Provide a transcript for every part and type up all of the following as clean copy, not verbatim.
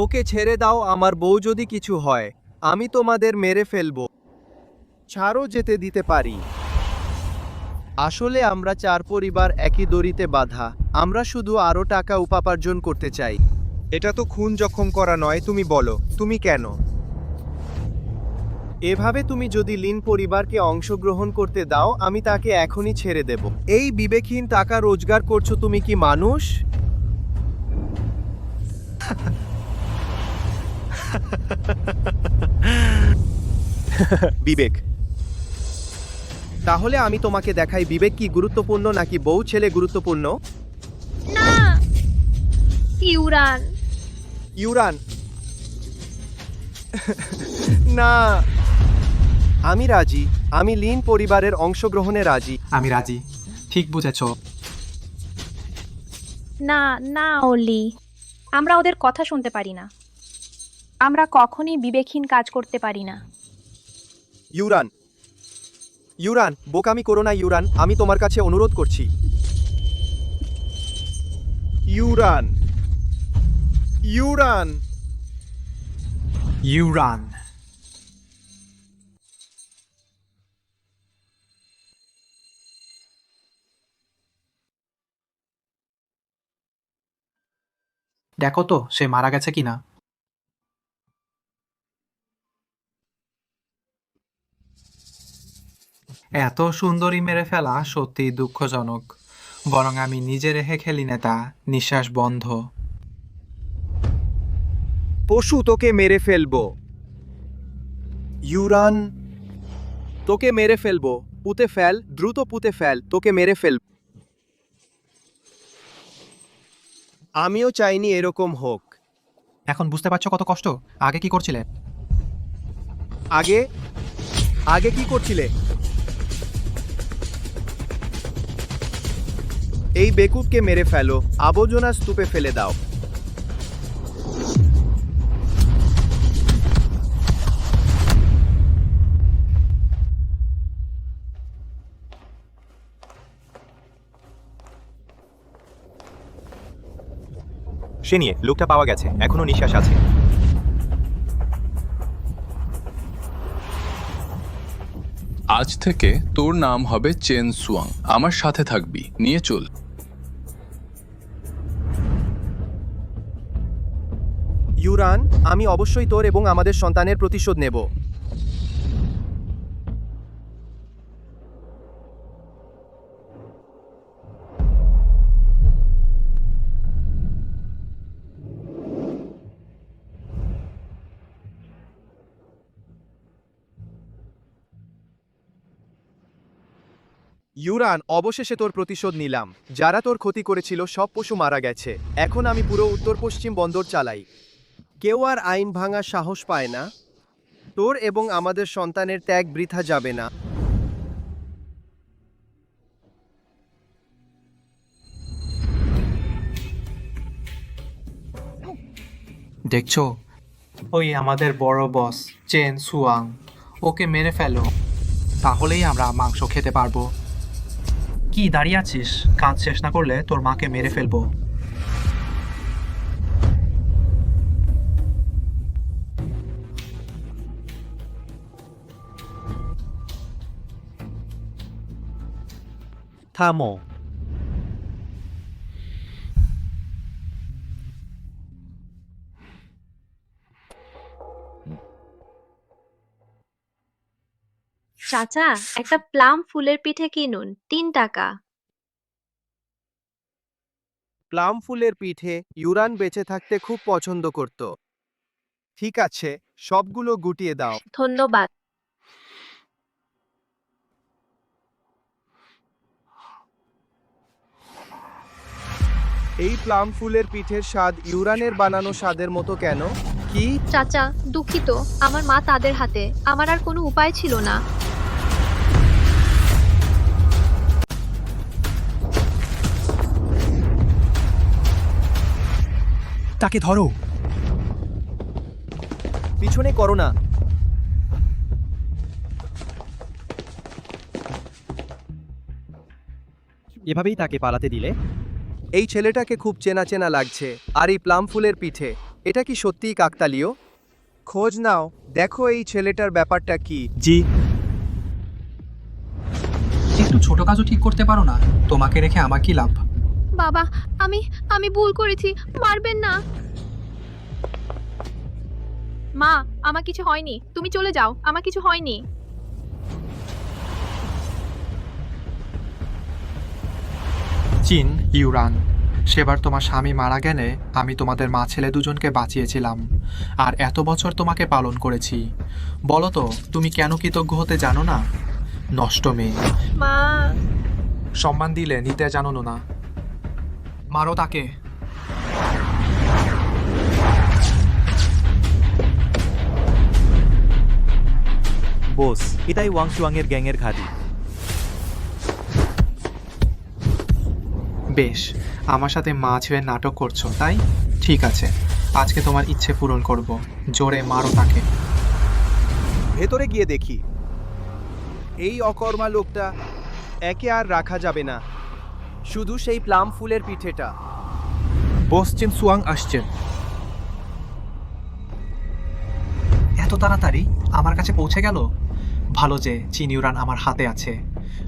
ওকে ছেড়ে দাও, আমার বউ যদি কিছু হয় আমি তোমাদের মেরে ফেলবো। ছাড়ো, যেতে দিতে পারি। আসলে আমরা চার পরিবার একই দড়িতে বাঁধা। আমরা শুধু আরও টাকা উপার্জন করতে চাই। এটা তো খুন জখম করা নয়, তুমি বলো তুমি কেন? এভাবে তুমি যদি লিন পরিবারকে অংশগ্রহণ করতে দাও, আমি তাকে এখনই ছেড়ে দেব। এই বিবেকহীন টাকা রোজগার করছো, তুমি কি মানুষ? বিবেক। তাহলে আমি তোমাকে দেখাই বিবেক কি গুরুত্বপূর্ণ নাকি বউ ছেলে গুরুত্বপূর্ণ। না, ইউরান। ইউরান। না, আমি রাজি। আমি লিন পরিবারের অংশগ্রহণে রাজি। আমি রাজি। ঠিক বুঝেছ। না না অলি, আমরা ওদের কথা শুনতে পারি না। আমরা কখনই বিবেকহীন কাজ করতে পারি না। ইউরান, ইউরান, বোকামি করো না ইউরান, আমি তোমার কাছে অনুরোধ করছি। ইউরান, ইউরান। ইউরান। দেখো তো সে মারা গেছে কিনা। এত সুন্দরী মেরে ফেলা সত্যিই দুঃখজনক। বরং আমি নিজে রেখে খেলি নেতা, নিঃশ্বাস বন্ধ। পশু, তোকে মেরে ফেলবো। ইউরান, তোকে মেরে ফেলবো। পুঁতে ফেল, দ্রুত পুঁতে ফেল, তোকে মেরে ফেল। আমিও চাইনি এরকম হোক। এখন বুঝতে পারছো কত কষ্ট? আগে কি করছিলে? আগে আগে কি করছিলে? এই বেকুবকে মেরে ফেলো, আবর্জনা স্তূপে ফেলে দাও। সে নিয়ে লোকটা পাওয়া গেছে, এখনো নিঃশ্বাস আছে। আজ থেকে তোর নাম হবে চেন সুয়াং। আমার সাথে থাকবি, নিয়ে চল। ইউরান, আমি অবশ্যই তোর এবং আমাদের সন্তানের প্রতিশোধ নেব। ইউরান, অবশেষে তোর প্রতিশোধ নিলাম। যারা তোর ক্ষতি করেছিল সব পশু মারা গেছে। এখন আমি পুরো উত্তর পশ্চিম বন্দর চালাই। কেউ আর আইন ভাঙার সাহস পায় না। তোর এবং আমাদের সন্তানের ত্যাগ বৃথা যাবে না। দেখছো, ওই আমাদের বড় বস চেন সুয়াং। ওকে মেরে ফেলো, তাহলেই আমরা মাংস খেতে পারবো। কি দাঁড়িয়ে আছিস? কাজ শেষ না করলে তোর মাকে মেরে ফেলবো। থামো। চাচা, একটা প্লাম ফুলের পিঠে কিনুন, 3 টাকা। প্লাম ফুলের পিঠে ইউরান বেঁচে থাকতে খুব পছন্দ করত। ঠিক আছে, সবগুলো গুটিয়ে দাও। ধন্যবাদ। এই প্লাম ফুলের পিঠের স্বাদ ইউরানের বানানো স্বাদের মতো কেন? কি? চাচা, দুঃখিত, আমার মা তাদের হাতে, আমার আর কোনো উপায় ছিল না। তাকে ধরো। পিছনে করো না। এভাবেই তাকে পালাতে দিলে? এই ছেলেটাকে খুব চেনা চেনা লাগছে। আর এই প্লাম ফুলের পিঠে, এটা কি সত্যিই কাকতালীয়? খোঁজ নাও, দেখো এই ছেলেটার ব্যাপারটা কি। জি। একটু ছোট কাজও ঠিক করতে পারো না, তোমাকে রেখে আমার কি লাভ? বাবা, আমি ভুল করেছি, মারবেন না। মা, আমার কিছু হয়নি, তুমি চলে যাও, আমার কিছু হয়নি। চিন, ইউরান, সেবার তোমার স্বামী মারা গেলে আমি তোমাদের মা ছেলে দুজনকে বাঁচিয়েছিলাম, আর এত বছর তোমাকে পালন করেছি। বলো তো, তুমি কেন কৃতজ্ঞ হতে জানো না? নষ্ট মেয়ে। মা, সম্মান দিলে নিতে জানো না। মারো তাকে। বস, এটাই ওয়াং চুয়াংয়ের গ্যাংয়ের ঘাঁটি। বেশ, আমার সাথে মা ছেলে নাটক করছো তাই? ঠিক আছে, আজকে তোমার ইচ্ছে পূরণ করব। জোরে মারো তাকে। ভেতরে গিয়ে দেখি। এই অকর্মা লোকটা একে আর রাখা যাবে না, শুধু সেই প্লাম ফুলের পিঠেটা। বস, চেন সুয়াং আসছেন। এত তাড়াতাড়ি আমার কাছে পৌঁছে গেল। ভালো যে চিন ইউরান আমার হাতে আছে।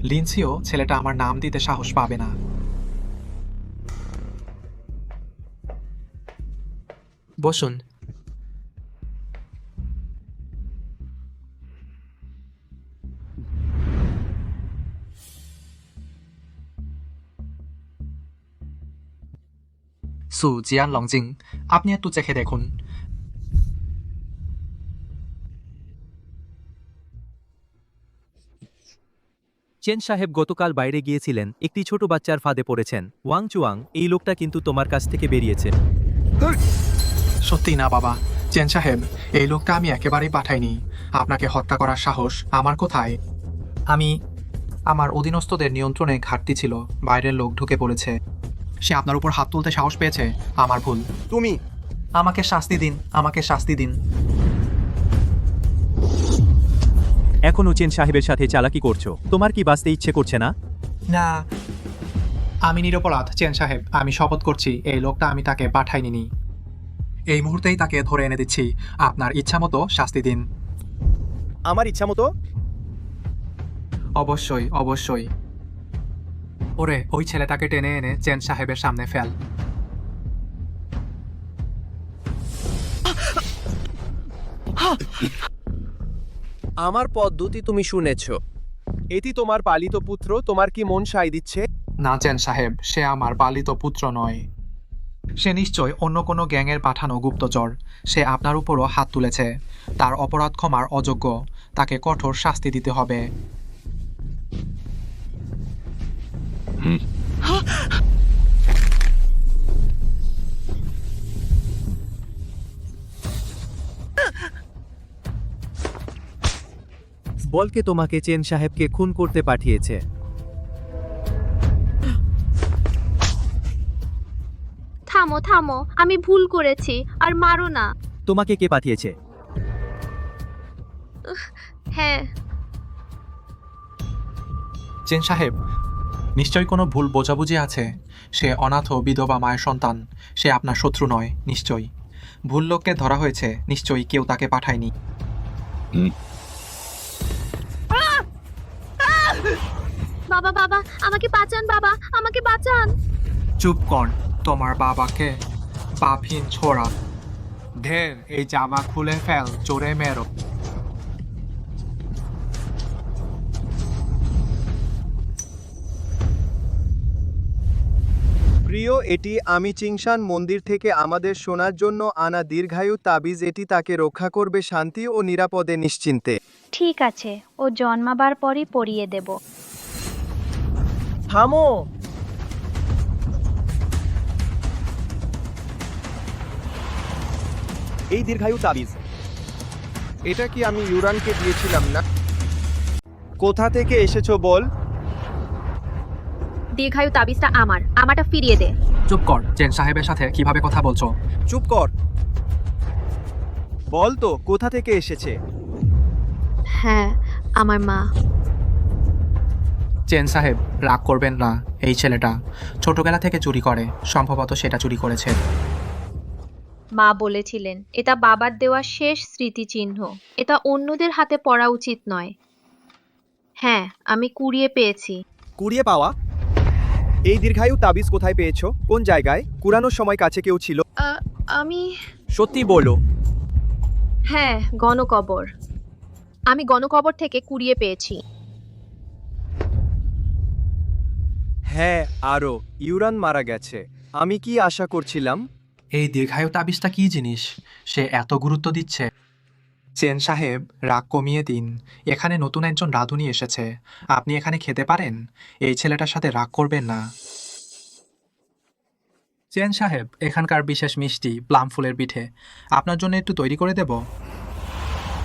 লিন্সিও ছেলেটা আমার নাম দিতে সাহস পাবে না। বসুন। সু জিয়ান লংজিং, আপনি একটু চেখে দেখুন। চেন সাহেব গতকাল বাইরে গিয়েছিলেন, একটি ছোট বাচ্চার ফাঁদে পড়েছেন। ওয়াং চুয়াং, এই লোকটা কিন্তু তোমার কাছ থেকে বেরিয়েছে। সত্যি না বাবা, চেন সাহেব, এই লোকটা আমি একেবারেই পাঠাইনি। আপনাকে হত্যা করার সাহস আমার কোথায়? আমার অধীনস্থদের নিয়ন্ত্রণে ঘাটতি ছিল, বাইরের লোক ঢুকে পড়েছে। সে আপনার উপর হাত তুলতে সাহস পেয়েছে, আমার ভুল। তুমি আমাকে শাস্তি দিন, আমাকে শাস্তি দিন। এখনও চেন সাহেবের সাথে চালাকি করছো, তোমার কি বাঁচতে ইচ্ছে করছে না? না, আমি নিরপরাধ চেন সাহেব, আমি শপথ করছি এই লোকটা আমি তাকে পাঠাইনি। এই মুহূর্তেই তাকে ধরে এনে দিচ্ছি, আপনার ইচ্ছা মতো শাস্তি দিন। আমার ইচ্ছা মতো? অবশ্যই, অবশ্যই। ওরে, ওই ছেলেটাকে টেনে এনে চেন সাহেবের সামনে ফেল। আমার পদ্ধতি তুমি শুনেছ। এটি তোমার পালিত পুত্র, তোমার কি মন সায় দিচ্ছে? না চেন সাহেব, সে আমার পালিত পুত্র নয়। সে নিশ্চয় অন্য কোনো গ্যাংয়ের পাঠানো গুপ্তচর। সে আপনার উপরও হাত তুলেছে। তার অপরাধ ক্ষমার অযোগ্য, তাকে কঠোর শাস্তি দিতে হবে। বলকে তোমাকে চেন সাহেবকে খুন করতে পাঠিয়েছে। থামো থামো, আমি ভুল করেছি, আর মারো না। তোমাকে কে পাঠিয়েছে? হ্যাঁ, চেন সাহেব, নিশ্চয়ই কোনো ভুল বোঝাবুঝি আছে। সে অনাথ বিধবা মায়ের সন্তান। সে আপনার শত্রু নয়, নিশ্চয়ই। ভুল লোককে ধরা হয়েছে, নিশ্চয়ই কেউ তাকে পাঠায়নি। বাবা বাবা, আমাকে বাঁচান বাবা, আমাকে বাঁচান। চুপ কর, তোমার বাবাকে পাপহীন ছোড়া। ঢের, এই জামা খুলে ফেল, জোরে মেরো। প্রিয়, এটি আমি চিংশান মন্দির থেকে আমাদের সোনার জন্য আনা দীর্ঘায়ু তাবিজ। এটি তাকে রক্ষা করবে শান্তি ও নিরাপদে নিশ্চিন্তে। ঠিক আছে, ও জন্মাবার পরই পরিয়ে দেব। থামো। এই দীর্ঘায়ু তাবিজ, এটা কি আমি ইউরানকে দিয়েছিলাম না? কোথা থেকে এসেছো বল? দীর্ঘায়ু তাবিজটা আমারটা ফিরিয়ে দে। চুপ কর, চেন সাহেবের সাথে কিভাবে কথা বলছো? চুপ কর। বল তো, কোথা থেকে এসেছে? হ্যাঁ, আমার মা। চেন সাহেব, রাগ করবেন না। এই ছেলেটা ছোটবেলা থেকে চুরি করে, সম্ভবত সেটা চুরি করেছে। মা বলেছিলেন এটা বাবার দেওয়া শেষ স্মৃতিচিহ্ন। এটা অন্যদের হাতে পড়া উচিত নয়। হ্যাঁ, আমি কুড়িয়ে পেয়েছি। কুড়িয়ে পাওয়া? এই দীর্ঘায়ু তাবিজ কোথায় পেয়েছো? কোন জায়গায়? কুড়ানোর সময় কাছে কেউ ছিল? আমি সত্যি বলো। হ্যাঁ, গণকবর। আমি গণকবর থেকে কুড়িয়ে পেয়েছি। হ্যাঁ, আরও ইউরান মারা গেছে। আমি কি আশা করছিলাম? এই দীর্ঘায়ু তাবিজটা কি জিনিস সে এত গুরুত্ব দিচ্ছে? চেন সাহেব, রাগ কমিয়ে দিন। এখানে নতুন একজন রাঁধুনি এসেছে। আপনি এখানে খেতে পারেন। এই ছেলেটার সাথে রাগ করবেন না। চেন সাহেব, এখানকার বিশেষ মিষ্টি প্লাম ফুলের পিঠে আপনার জন্য একটু তৈরি করে দেব।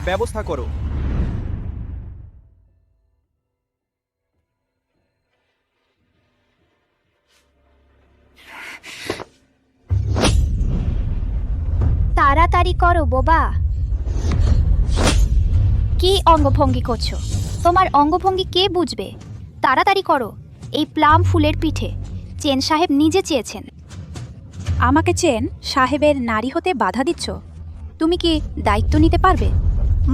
ব্যবস্থা করো। তাড়াতাড়ি করো বোবা। কি অঙ্গভঙ্গি করছো? তোমার অঙ্গভঙ্গি কে বুঝবে? তাড়াতাড়ি করো। এই প্লাম ফুলের পিঠে চেন সাহেব নিজে চেয়েছেন। আমাকে চেন সাহেবের নারী হতে বাধা দিচ্ছ? তুমি কি দায়িত্ব নিতে পারবে?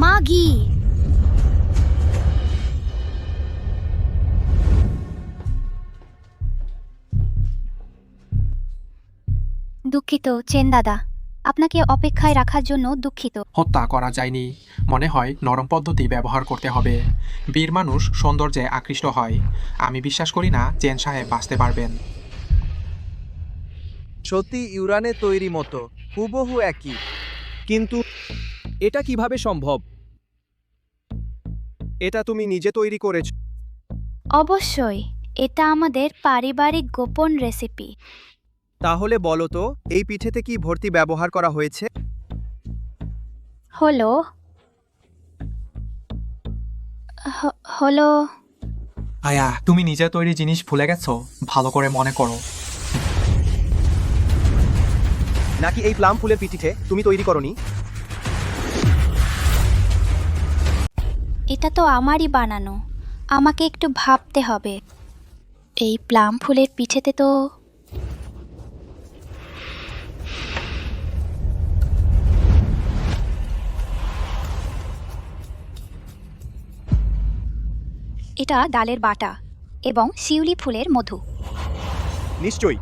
মাগি, দুঃখিত চেন দাদা, আপনাকে অপেক্ষায় রাখার জন্য দুঃখিত। হত্যা করা যায়নি। মনে হয় নরম পদ্ধতি ব্যবহার করতে হবে। বীর মানুষ সৌন্দর্যে আকৃষ্ট হয়। আমি বিশ্বাস করি না চেন সাহেব বাঁচতে পারবেন। সত্যি ইউরানের তৈরি মতো হুবহু একই, কিন্তু এটা কিভাবে সম্ভব? এটা তুমি নিজে তৈরি করেছো? অবশ্যই, এটা আমাদের পারিবারিক গোপন রেসিপি। তাহলে বলো তো, এই পিঠেতে কি ভর্তি ব্যবহার করা হয়েছে? হলো হলো আয়া, তুমি নিজে তৈরি জিনিস ভুলে গেছো? ভালো করে মনে করো। নাকি এই প্লাম ফুলের পিঠে তুমি তৈরি করনি? এটা তো আমারই বানানো। আমাকে একটু ভাবতে হবে। এই প্লাম ফুলের পিঠেতে তো এটা ডালের বাটা এবং শিউলি ফুলের মধু। নিশ্চয়ই।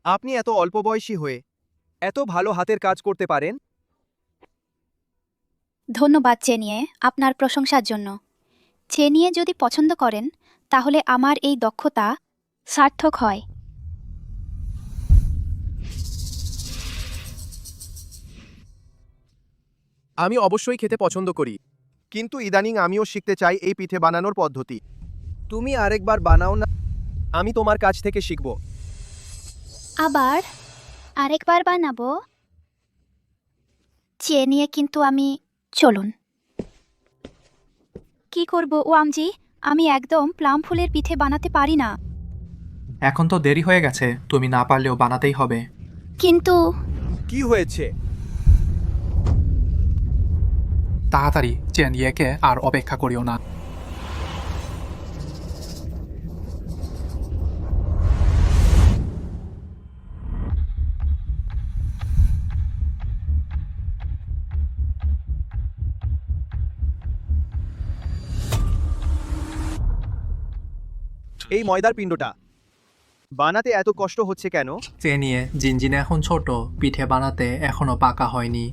আপনি এত অল্প বয়সী হয়ে এত ভালো হাতের কাজ করতে পারেন। ধন্যবাদ চেনিয়ে আপনার প্রশংসার জন্য। চেনিয়ে যদি পছন্দ করেন তাহলে আমার এই দক্ষতা সার্থক হয়। আমি অবশ্যই খেতে পছন্দ করি, কিন্তু ইদানিং আমিও শিখতে চাই এই পিঠে বানানোর পদ্ধতি। তুমি আরেকবার বানাও না, আমি তোমার কাছ থেকে শিখব। আবার আরেকবার বানাবো চেনিয়ে, কিন্তু আমি চলুন। কি করব ওয়াংজি, আমি একদম প্লাম ফুলের পিঠে বানাতে পারি না। এখন তো দেরি হয়ে গেছে, তুমি না পারলেও বানাতেই হবে। কিন্তু কি হয়েছে? তাড়াতাড়ি চেন ইয়েকে আর অপেক্ষা করিও না। এই ময়দার পিণ্ডটা বানাতে এত কষ্ট হচ্ছে কেন? চেনিয়ে জিনজিনে এখন ছোট, পিঠে বানাতে এখনো পাকা হয়নি।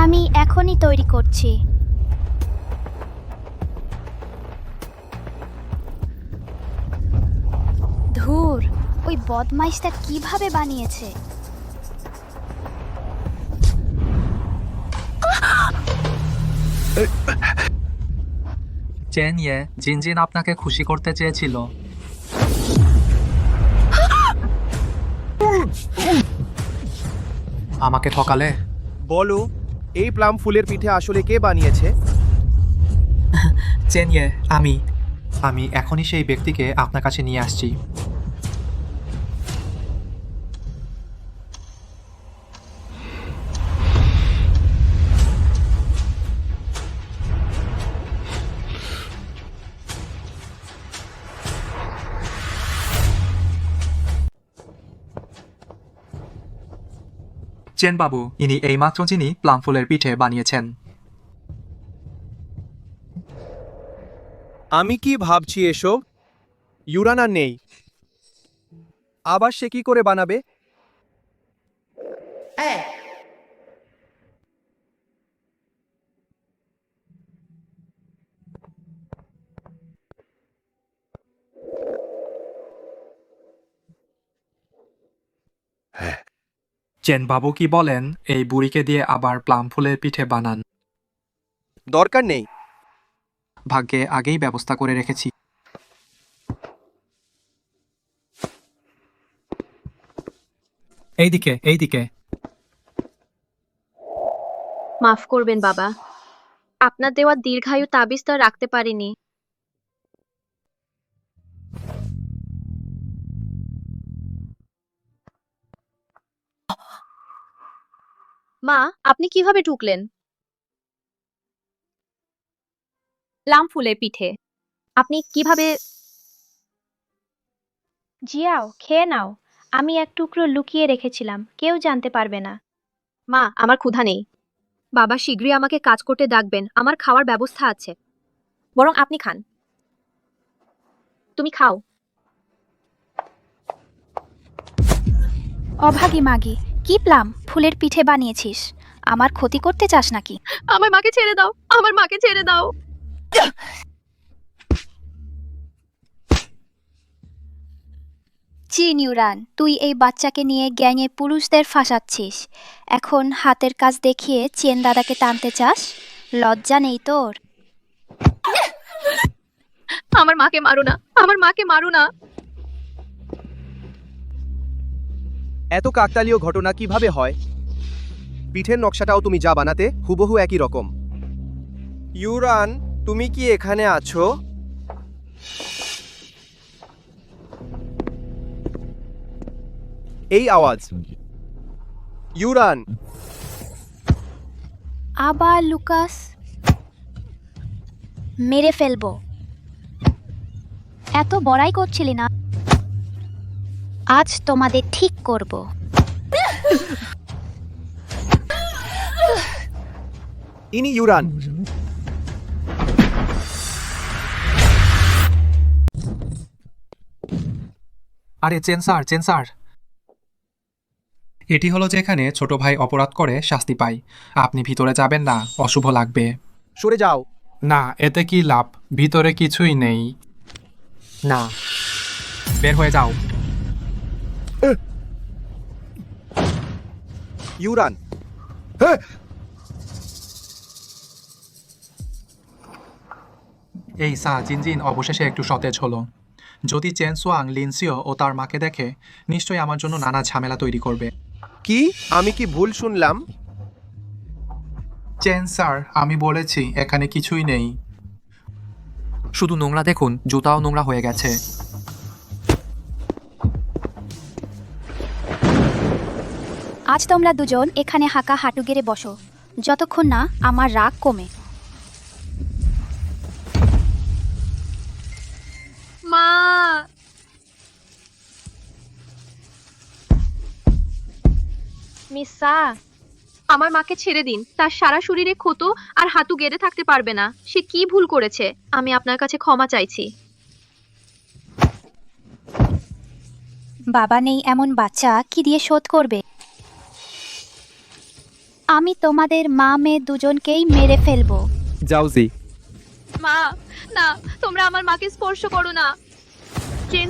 আমি এখনই তৈরি করছি। ধুর, ওই বদমাইশটা কিভাবে বানিয়েছে? চেন ইয়ে, জিনজিন আপনাকে খুশি করতে চেয়েছিল। আমাকে ঠকালে। বলো, এই প্লাম ফুলের পিঠে আসলে কে বানিয়েছে? চেন ইয়ে, আমি এখনই সেই ব্যক্তিকে আপনার কাছে নিয়ে আসছি। চেন বাবু, ইনি এইমাত্র যিনি প্লাম ফুলের পিঠে বানিয়েছেন। আমি কি ভাবছি এসব? ইউরান আর নেই, আবার সে কি করে বানাবে? চেন বাবু কি বলেন এই বুড়িকে দিয়ে আবার প্লাম ফুলের পিঠে বানান? দরকার নেই। ভাগ্যে আগেই ব্যবস্থা করে রেখেছি। এইদিকে এইদিকে। মাফ করবেন বাবা, আপনার দেওয়া দীর্ঘায়ু তাবিজ তো আর রাখতে পারিনি। মা, আপনি কিভাবে ঢুকলেন? প্লাম ফুলের পিঠে আপনি কিভাবে? জিয়াও, খেয়ে নাও। আমি এক টুকরো লুকিয়ে রেখেছিলাম, কেউ জানতে পারবে না। মা, আমার ক্ষুধা নেই। বাবা শীঘ্রই আমাকে কাজ করতে ডাকবেন, আমার খাওয়ার ব্যবস্থা আছে। বরং আপনি খান। তুমি খাও। অভাগী মাগি, কি প্লাম ফুলের পিঠে বানিয়েছিস? আমার ক্ষতি করতে চাস নাকি? আমার মাকে ছেড়ে দাও, আমার মাকে ছেড়ে দাও। চিন ইউরান, তুই এই বাচ্চাকে নিয়ে গ্যাংয়ে পুরুষদের ফাঁসাচ্ছিস। এখন হাতের কাজ দেখিয়ে চেন দাদাকে টানতে চাস? লজ্জা নেই তোর? আমার মাকে মারো না, আমার মাকে মারো না। এত কাকতালীয় ঘটনা কিভাবে হয়? পিঠের নকশাটাও তুমি যা বানাতে হুবহু একই রকম। ইউরান, তুমি কি এখানে আছো? এই আওয়াজ। ইউরান! আবার লুকাস? মেরে ফেলবো। এত বড়াই করছিলি না? আজ তোমাদের ঠিক করব। ইনি ইউরান। আরে চেন স্যার, এটি হলো যেখানে ছোট ভাই অপরাধ করে শাস্তি পায়। আপনি ভিতরে যাবেন না, অশুভ লাগবে। সরে যাও। না, এতে কি লাভ? ভিতরে কিছুই নেই। না, বের হয়ে যাও। ইউরান! এই জিনজিন অবশেষে একটু সতেজ হলো। যদি চেন সোয়াং লিনসিও ও তার মাকে দেখে, নিশ্চয়ই আমার জন্য নানা ঝামেলা তৈরি করবে। কি? আমি কি ভুল শুনলাম? চেন স্যার, আমি বলেছি এখানে কিছুই নেই। শুধু নোংরা দেখুন, জুতাও নোংরা হয়ে গেছে। আজ তোমরা দুজন এখানে হাঁকা হাঁটু গেড়ে বসো, যতক্ষণ না আমার রাগ কমে। মা! মিসা, আমার মাকে ছেড়ে দিন। তার সারা শরীরে ক্ষত আর হাঁটু গেড়ে থাকতে পারবে না। সে কি ভুল করেছে? আমি আপনার কাছে ক্ষমা চাইছি। বাবা নেই এমন বাচ্চা কি দিয়ে শোধ করবে? আমি তোমাদের মা মেয়ে দুজনকেই মেরে ফেলবো। যাওজি। মা, না, তোমরা আমার মাকে স্পর্শ করো না। চেন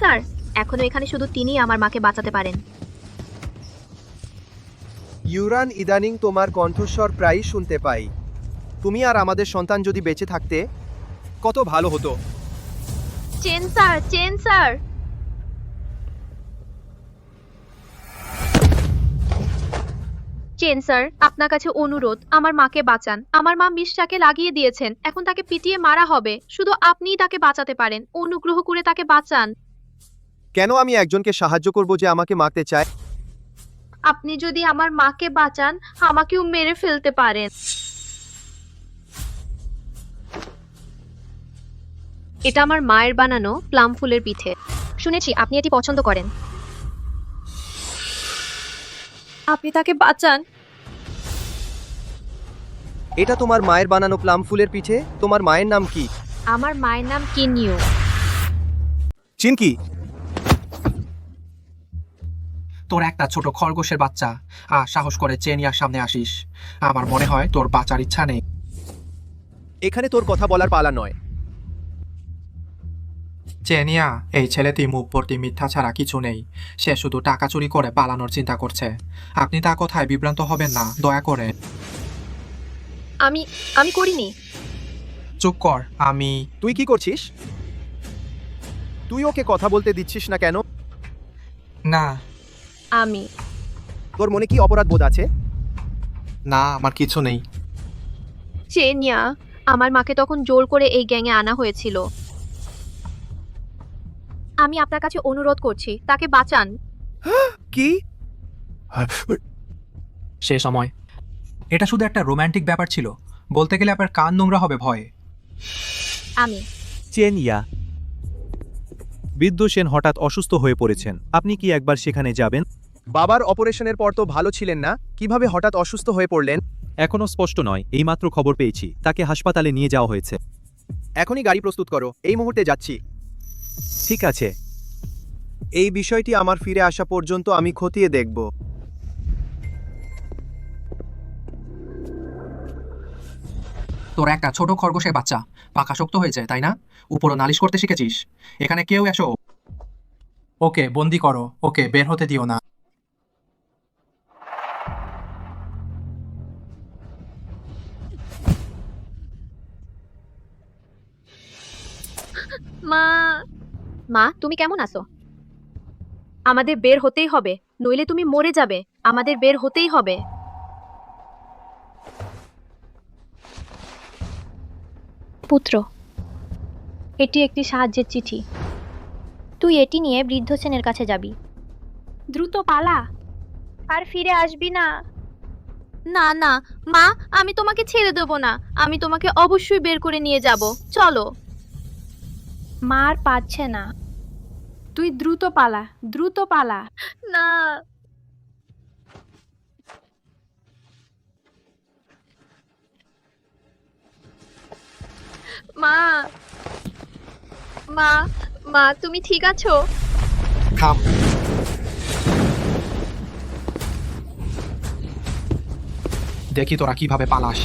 স্যার, এখনো এখানে শুধু তিনিই আমার মাকে বাঁচাতে পারেন। ইউরান, ইদানিং তোমার কণ্ঠস্বর প্রায়ই শুনতে পাই। তুমি আর আমাদের সন্তান যদি বেঁচে থাকতে কত ভালো হতো। Chain sir. চেন স্যার, আপনার কাছে অনুরোধ, আমার মাকে বাঁচান। আমার মা মিশটাকে লাগিয়ে দিয়েছেন, এখন তাকে পিটিয়ে মারা হবে। শুধু আপনিই তাকে বাঁচাতে পারেন। অনুগ্রহ করে তাকে বাঁচান। কেন আমি একজনকে সাহায্য করব যে আমাকে মারতে চায়? আপনি যদি আমার মাকে বাঁচান, আমাকেও মেরে ফেলতে পারেন। এটা আমার মায়ের বানানো প্লাম ফুলের পিঠে। শুনেছি আপনি এটি পছন্দ করেন। আপনি তাকে বাঁচান। এটা তোমার মায়ের বানানো প্লাম ফুলের পিঠে? তোমার মায়ের নাম কি? আমার মায়ের নাম কিনিও। চিনকি? তোর একটা ছোট খরগোশের বাচ্চা সাহস করে চেনিয়ার সামনে আসিস। আমার মনে হয় তোর বাঁচার ইচ্ছা নেই। এখানে তোর কথা বলার পালা নয়। চেনিয়া, এই ছেলেটি মুখ ভর্তি মিথ্যা ছাড়া কিছু নেই। সে শুধু টাকা চুরি করে পালানোর চিন্তা করছে। আপনি তার কথায় বিভ্রান্ত হবেন না, দয়া করে। আমি করিনি। চুপ কর। তুই কি করছিস? তুই ওকে কথা বলতে দিচ্ছিস না কেন? না। আমি তোর মনে কি অপরাধ বোধ আছে? না, আমার কিছু নেই। চেনিয়া, আমার মাকে তখন জোর করে এই গ্যাংয়ে আনা হয়েছিল। আমি আপনার কাছে অনুরোধ করছি, তাকে বাঁচান। কি? সে সময় এটা শুধু একটা রোমান্টিক ব্যাপার ছিল। বলতে গেলে আপনার কান নোংরা হবে ভয়ে। আমি চেনিয়া, বৃদ্ধ সেন হঠাৎ অসুস্থ হয়ে পড়েছেন। আপনি কি একবার সেখানে যাবেন? বাবার অপারেশনের পর তো ভালো ছিলেন না, কিভাবে হঠাৎ অসুস্থ হয়ে পড়লেন? এখনো স্পষ্ট নয়, এইমাত্র খবর পেয়েছি তাকে হাসপাতালে নিয়ে যাওয়া হয়েছে। এখনই গাড়ি প্রস্তুত করো, এই মুহূর্তে যাচ্ছি। ঠিক আছে। এই বিষয়টি আমার ফিরে আসা পর্যন্ত আমি খতিয়ে দেখব। তোর একটা ছোট খরগোশের বাচ্চা পাকা শক্ত হয়েছে, তাই না? উপরও নালিশ করতে শিখেছিস। এখানে কেউ এসো। ওকে বন্দি করো, ওকে বের হতে দিও না। মা মা, তুমি কেমন আছো? আমাদের বের হতেই হবে, নইলে তুমি মরে যাবে। আমাদের বের হতেই হবে। পুত্র, এটি একটি সাহায্যের চিঠি। তুই এটি নিয়ে বৃদ্ধ সেনের কাছে যাবি। দ্রুত পালা, আর ফিরে আসবি না। না না মা, আমি তোমাকে ছেড়ে দেব না। আমি তোমাকে অবশ্যই বের করে নিয়ে যাব। চলো। মা আর পারছে না। তুই দ্রুত পালা, দ্রুত পালা। না। মা মা মা, তুমি ঠিক আছো? থাম। দেখি তোরা কিভাবে পালাস।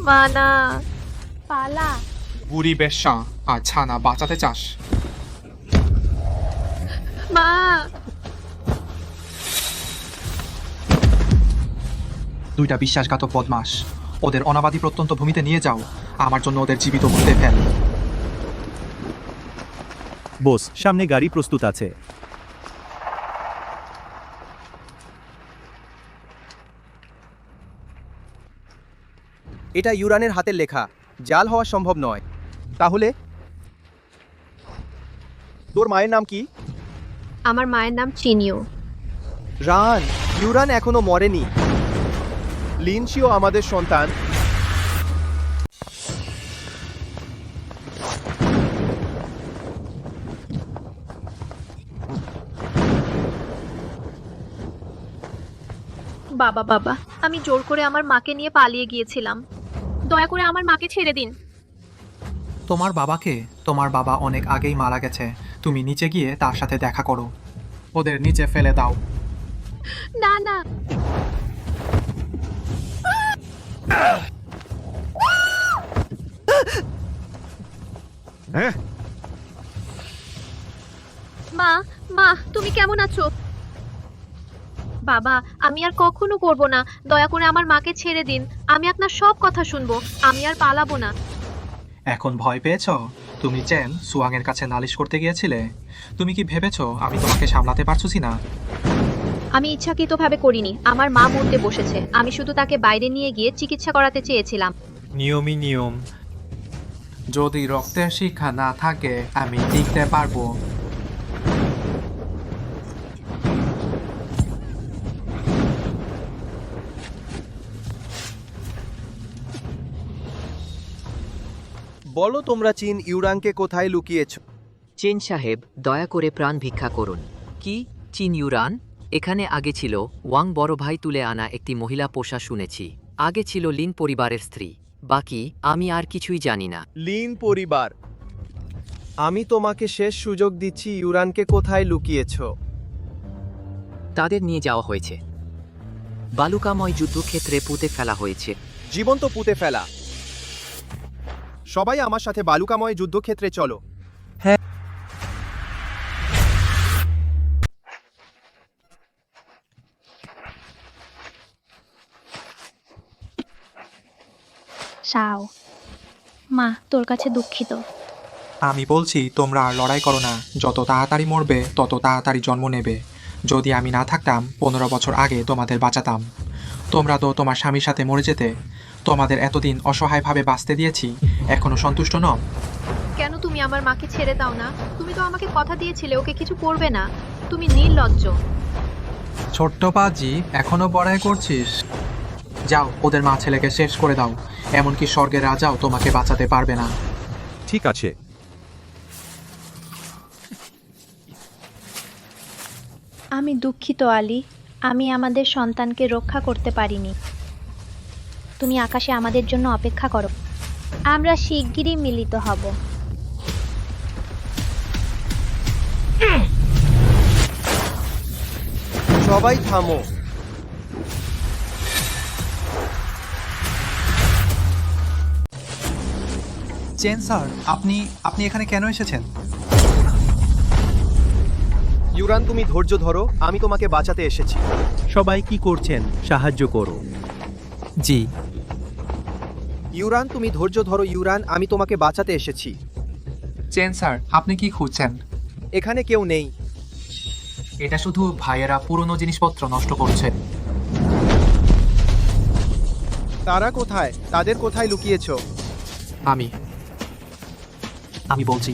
মা না। পালা। বুড়ি বেশ্যা আর ছানা বাঁচাতে চাস? মা। দুইটা বিশ্বাসঘাতক বদমাস, ওদের অনাবাদী প্রত্যন্ত ভূমিতে নিয়ে যাও। আমার জন্য ওদের জীবিত মুক্তে ফেল। বস, সামনে গাড়ি প্রস্তুত আছে। এটা ইউরানের হাতের লেখা, জাল হওয়া সম্ভব নয়। তাহলে তোর মায়ের নাম কি? আমার মায়ের নাম চিনিও। রান, ইউরান এখনো মরেনি। লিনশিও আমাদের সন্তান। বাবা বাবা, আমি জোর করে আমার মাকে নিয়ে পালিয়ে গিয়েছিলাম। দয়া করে আমার মাকে ছেড়ে দিন। তোমার বাবাকে? তোমার বাবা অনেক আগেই মারা গেছে। তুমি নিচে গিয়ে তার সাথে দেখা করো। ওদের নিচে ফেলে দাও। না না। মা মা, তুমি কেমন আছো? বাবা, আমি আর কখনো করব না। দয়া করে আমার মাকে ছেড়ে দিন। আমি আপনার সব কথা শুনবো। আমি আর পালাবো না। এখন ভয় পেয়েছো? তুমি চেন সুয়াংয়ের কাছে নালিশ করতে গিয়েছিলে। তুমি কি ভেবেছো আমি তোমাকে সামলাতে পারছি না? আমি ইচ্ছাকৃতভাবে করিনি। আমার মা মরতে বসেছে। আমি শুধু তাকে বাইরে নিয়ে গিয়ে চিকিৎসা করাতে চেয়েছিলাম। নিয়মই নিয়ম। যদি রক্তের শিক্ষা না থাকে আমি টিকতে পারবো? বলো তোমরা চীন ইউরানকে কোথায় লুকিয়েছ? চেন সাহেব, দয়া করে প্রাণ ভিক্ষা করুন। কি? চীন ইউরান? এখানে আগে ছিল ওয়াং বড় ভাই তুলে আনা একটি মহিলা পোষা শুনেছি। আগে ছিল লিন পরিবারের স্ত্রী। বাকি আমি আর কিছুই জানি না। লিন পরিবার, আমি তোমাকে শেষ সুযোগ দিচ্ছি। ইউরানকে কোথায় লুকিয়েছো? তাদের নিয়ে যাওয়া হয়েছে। বালুকাময় যুদ্ধক্ষেত্রে পুঁতে ফেলা হয়েছে। জীবন্ত পুঁতে ফেলা। সবাই আমার সাথে বালুকাময় যুদ্ধক্ষেত্রে চলো। সাও, মা তোর কাছে দুঃখিত। আমি বলছি তোমরা আর লড়াই করো না। যত তাড়াতাড়ি মরবে তত তাড়াতাড়ি জন্ম নেবে। যদি আমি না থাকতাম 15 বছর আগে তোমাদের বাঁচাতাম। তোমরা তো তোমার স্বামীর সাথে মরে যেতে। তোমাদের এতদিন অসহায়ভাবে বাঁচতে দিয়েছি, এখনো সন্তুষ্ট নও? কেন তুমি আমার মাকে ছেড়ে দাও না? তুমি তো আমাকে কথা দিয়েছিলে ওকে কিছু করবে না। তুমি নির্লজ্জ। ছোট্ট পাজি, এখনো বড়াই করছিস? যাও, ওদের মা ছেলেকে শেষ করে দাও। এমনকি স্বর্গের রাজাও তোমাকে বাঁচাতে পারবে না। ঠিক আছে। আমি দুঃখিত আলী, আমি আমাদের সন্তানকে রক্ষা করতে পারিনি। তুমি আকাশে আমাদের জন্য অপেক্ষা করো, আমরা শিগগিরই মিলিত হব। সবাই থামো। চেন স্যার, আপনি এখানে কেন এসেছেন? ইউরান, তুমি ধৈর্য ধরো, আমি তোমাকে বাঁচাতে এসেছি। সবাই কি করছেন? সাহায্য করো। জি। ইউরান, তুমি ধৈর্য ধরো। ইউরান, আমি তোমাকে বাঁচাতে এসেছি। চেন স্যার, আপনি কি খুঁজছেন? এখানে কেউ নেই। এটা শুধু ভাইয়েরা পুরনো জিনিসপত্র নষ্ট করছে। তারা কোথায়? তাদের কোথায় লুকিয়েছো? আমি বলছি।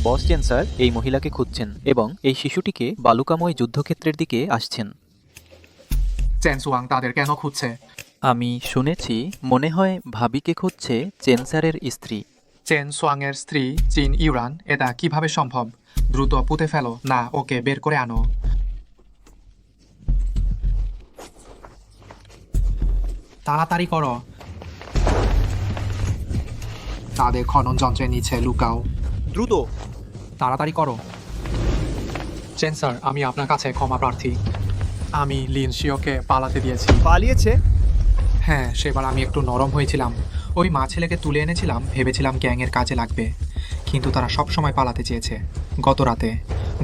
বস চেন স্যার এই মহিলাকে খুঁজছেন এবং এই শিশুটিকে বালুকাময় যুদ্ধক্ষেত্রের দিকে আসছেন। চেন সুয়াং তাদের কেন খুঁজছে? আমি শুনেছি মনে হয় ভাবিকে খুঁজছে চেন স্যারের স্ত্রী। চেন সোয়াংয়ের স্ত্রী চিন ইউরান, এটা কিভাবে সম্ভব? দ্রুত পুঁতে ফেলো, না ওকে বের করে আনো। তাড়াতাড়ি করো। তাদের খনন যন্ত্রের নিচে লুকাও। দ্রুত। তাড়াতাড়ি করো। চেন স্যার, আমি আপনার কাছে ক্ষমা প্রার্থী। আমি লিন শিওকে পালাতে দিয়েছি। পালিয়েছে? হ্যাঁ, সেবার আমি একটু নরম হয়েছিলাম। ওই মা ছেলেকে তুলে এনেছিলাম, ভেবেছিলাম গ্যাংয়ের কাজে লাগবে, কিন্তু তারা সব সময় পালাতে চেয়েছে।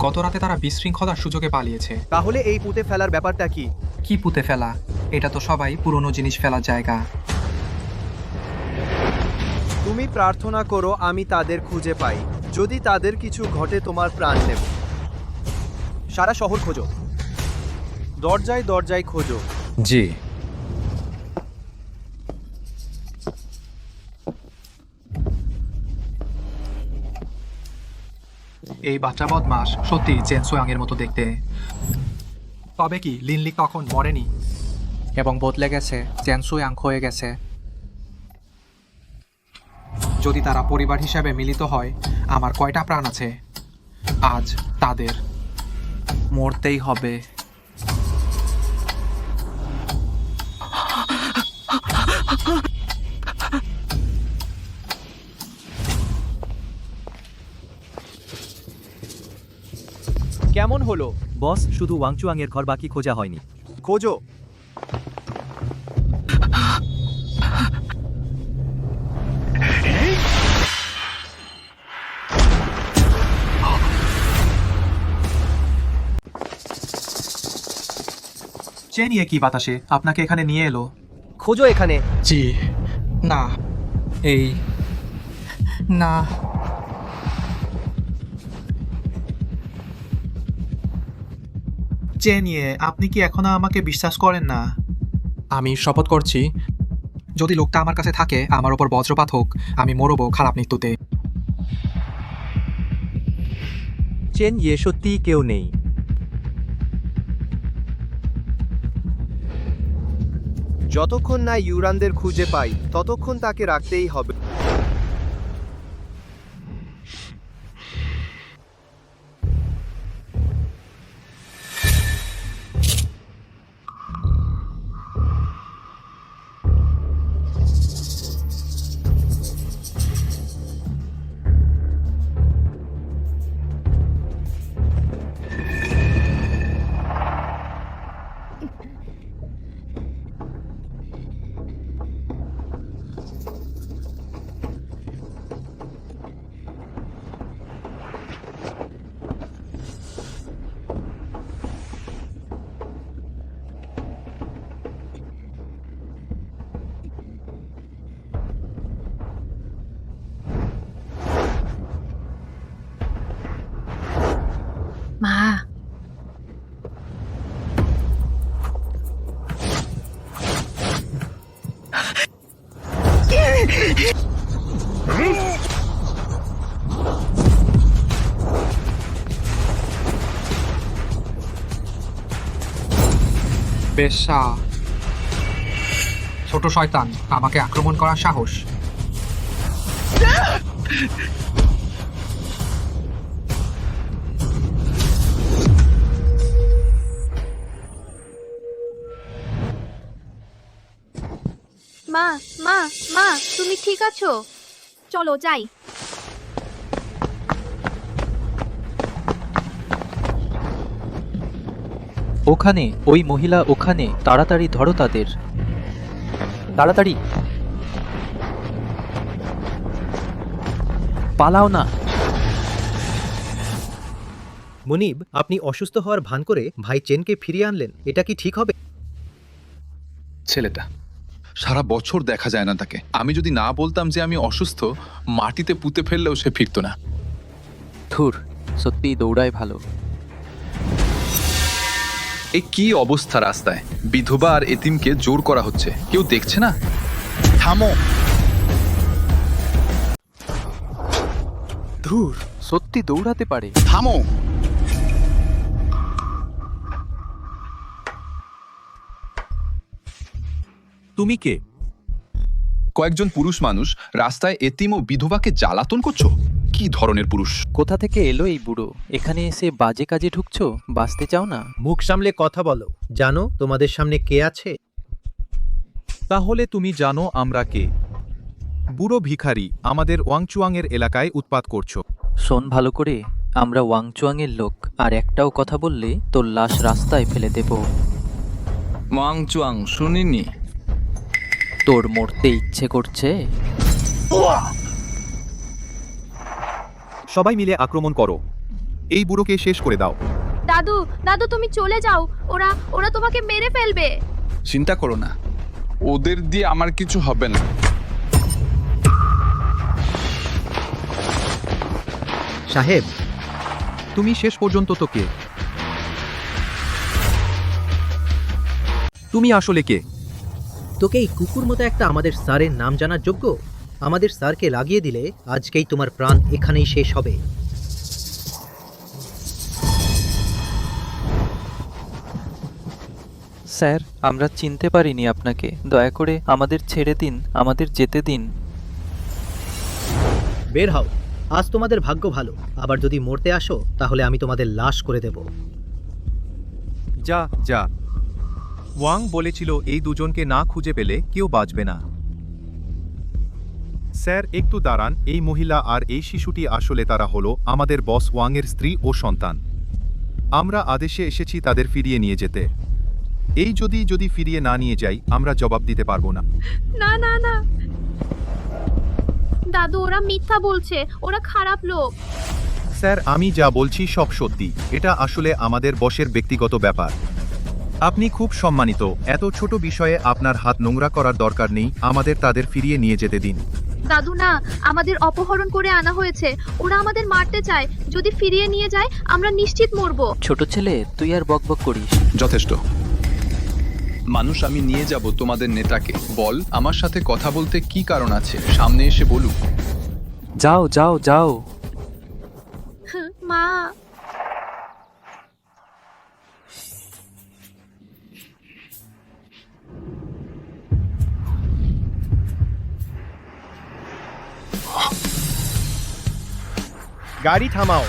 গত রাতে তারা বিশৃঙ্খলার সুযোগে পালিয়েছে। তাহলে এই পুঁতে ফেলার ব্যাপারটা কি? কি পুঁতে ফেলা? এটা তো সবাই পুরনো জিনিস ফেলার জায়গা। তুমি প্রার্থনা করো আমি তাদের খুঁজে পাই। যদি তাদের কিছু ঘটে তোমার প্রাণ নেব। সারা শহর খোঁজো, দরজায় দরজায় খোঁজো। জি। এই বাচ্চা বদমাস সত্যি চেন সোয়াং এর মতো দেখতে। তবে কি লিনলি কখন মরেনি এবং বদলে গেছে? চেন সোয়াং হয়ে গেছে। যদি তারা পরিবার হিসাবে মিলিত হয়, আমার কয়টা প্রাণ আছে? আজ তাদের মরতেই হবে। কেমন হলো? বস, শুধু ওয়াংচুয়াং এর ঘর বাকি খোঁজা হয়নি। খোঁজো। চেন ইয়ে কি বাতাসে আপনাকে এখানে নিয়ে এলো? খোঁজো এখানে। জি। না, এই না। চেনিয়ে, আপনি কি এখনো আমাকে বিশ্বাস করেন না? আমি শপথ করছি, যদি লোকটা আমার কাছে থাকে, আমার ওপর বজ্রপাত হোক, আমি মরবো খারাপ মৃত্যুতে। চেন ইয়ে সত্যিই কেউ নেই। যতক্ষণ না ইউরানদের খুঁজে পাই ততক্ষণ তাকে রাখতেই হবে। বেশ্যা, ছোট শয়তান, আমাকে আক্রমণ করার সাহস। মা মা মা, তুমি ঠিক আছো? চলো যাই। ওখানে, ওই মহিলা ওখানে, তাড়াতাড়ি ধরো তাদের, তাড়াতাড়ি পালাও না। মুনিব, আপনি অসুস্থ হওয়ার ভান করে ভাই চেনকে ফিরিয়ে আনলেন, এটা কি ঠিক হবে? ছেলেটা সারা বছর দেখা যায় না তাকে। আমি যদি না বলতাম যে আমি অসুস্থ, মাটিতে পুঁতে ফেললেও সে ফিরতো না। ধুর, সত্যিই দৌড়ায় ভালো। এই কি অবস্থা রাস্তায়! বিধবা আর এতিমকে জোর করা হচ্ছে, কেউ দেখছে না? থামো! ধুর, সত্যি দৌড়াতে পারে। থামো! তুমি কে? কয়েকজন পুরুষ মানুষ রাস্তায় এতিম ও বিধবাকে জ্বালাতন করছো। কি ধরনের পুরুষ? কোথা থেকে এলো এই বুড়ো? এখানে এসে বাজে কাজে ঢুকছো? বাঁচতে চাও না? মুখ সামলে কথা বলো। জানো তোমাদের সামনে কে আছে? তাহলে তুমি জানো আমরা কে? বুড়ো ভিখারি, আমাদের ওয়াংচুয়াংয়ের এলাকায় উৎপাত করছো। শোন ভালো করে, আমরা ওয়াংচুয়াংয়ের লোক, আর একটাও কথা বললে তোর লাশ রাস্তায় ফেলে দেব। ওয়াংচুয়াং শুনিনি? তোর মরতে ইচ্ছে করছে? সবাই মিলে আক্রমণ করো, এই বুড়োকে শেষ করে দাও। দাদু দাদু, তুমি চলে যাও, ওরা ওরা তোমাকে মেরে ফেলবে। চিন্তা করো না, ওদের দিয়ে আমার কিছু হবে না। সাহেব, তুমি শেষ পর্যন্ত তো কে? তুমি আসলে কে? তোকে এই কুকুর মতো একটা আমাদের স্যারের নাম জানার যোগ্য? আমাদের স্যারকে লাগিয়ে দিলে আজকেই তোমার প্রাণ এখানেই শেষ হবে। স্যার, আমরা চিনতে পারিনি আপনাকে, দয়া করে আমাদের ছেড়ে দিন, আমাদের যেতে দিন। বের হও, আজ তোমাদের ভাগ্য ভালো। আবার যদি মরতে আসো তাহলে আমি তোমাদের লাশ করে দেব। যা যা, ওয়াং বলেছিল এই দুজনকে না খুঁজে পেলে কেউ বাঁচবে না। স্যার একটু দাঁড়ান, এই মহিলা আর এই শিশুটি আসলে তারা হলো আমাদের বস ওয়াংয়ের স্ত্রী ও সন্তান। আমরা আদেশে এসেছি তাদের ফিরিয়ে নিয়ে যেতে। এই যদি ফিরিয়ে না নিয়ে যাই, আমরা জবাব দিতে পারবো না। না না না দাদু, ওরা মিথ্যা বলছে, ওরা খারাপ লোক। স্যার, আমি যা বলছি সব সত্যি। এটা আসলে আমাদের বসের ব্যক্তিগত ব্যাপার। আপনি খুব সম্মানিত, এত ছোট বিষয়ে আপনার হাত নোংরা করার দরকার নেই। আমাদের তাদের ফিরিয়ে নিয়ে যেতে দিন। দাদু না, আমাদের অপহরণ করে আনা হয়েছে, ওরা আমাদের মারতে চায়। যদি ফিরিয়ে নিয়ে যায় আমরা নিশ্চিত মরবো। ছোট ছেলে, তুই আর বকবক করিস। যথেষ্ট। মানুষ, আমি নিয়ে যাব তোমাদের নেতাকে। বল, আমার সাথে কথা বলতে কি কারণ আছে? সামনে এসে বলুক। যাও যাও যাও। মা, গাড়ি থামাও।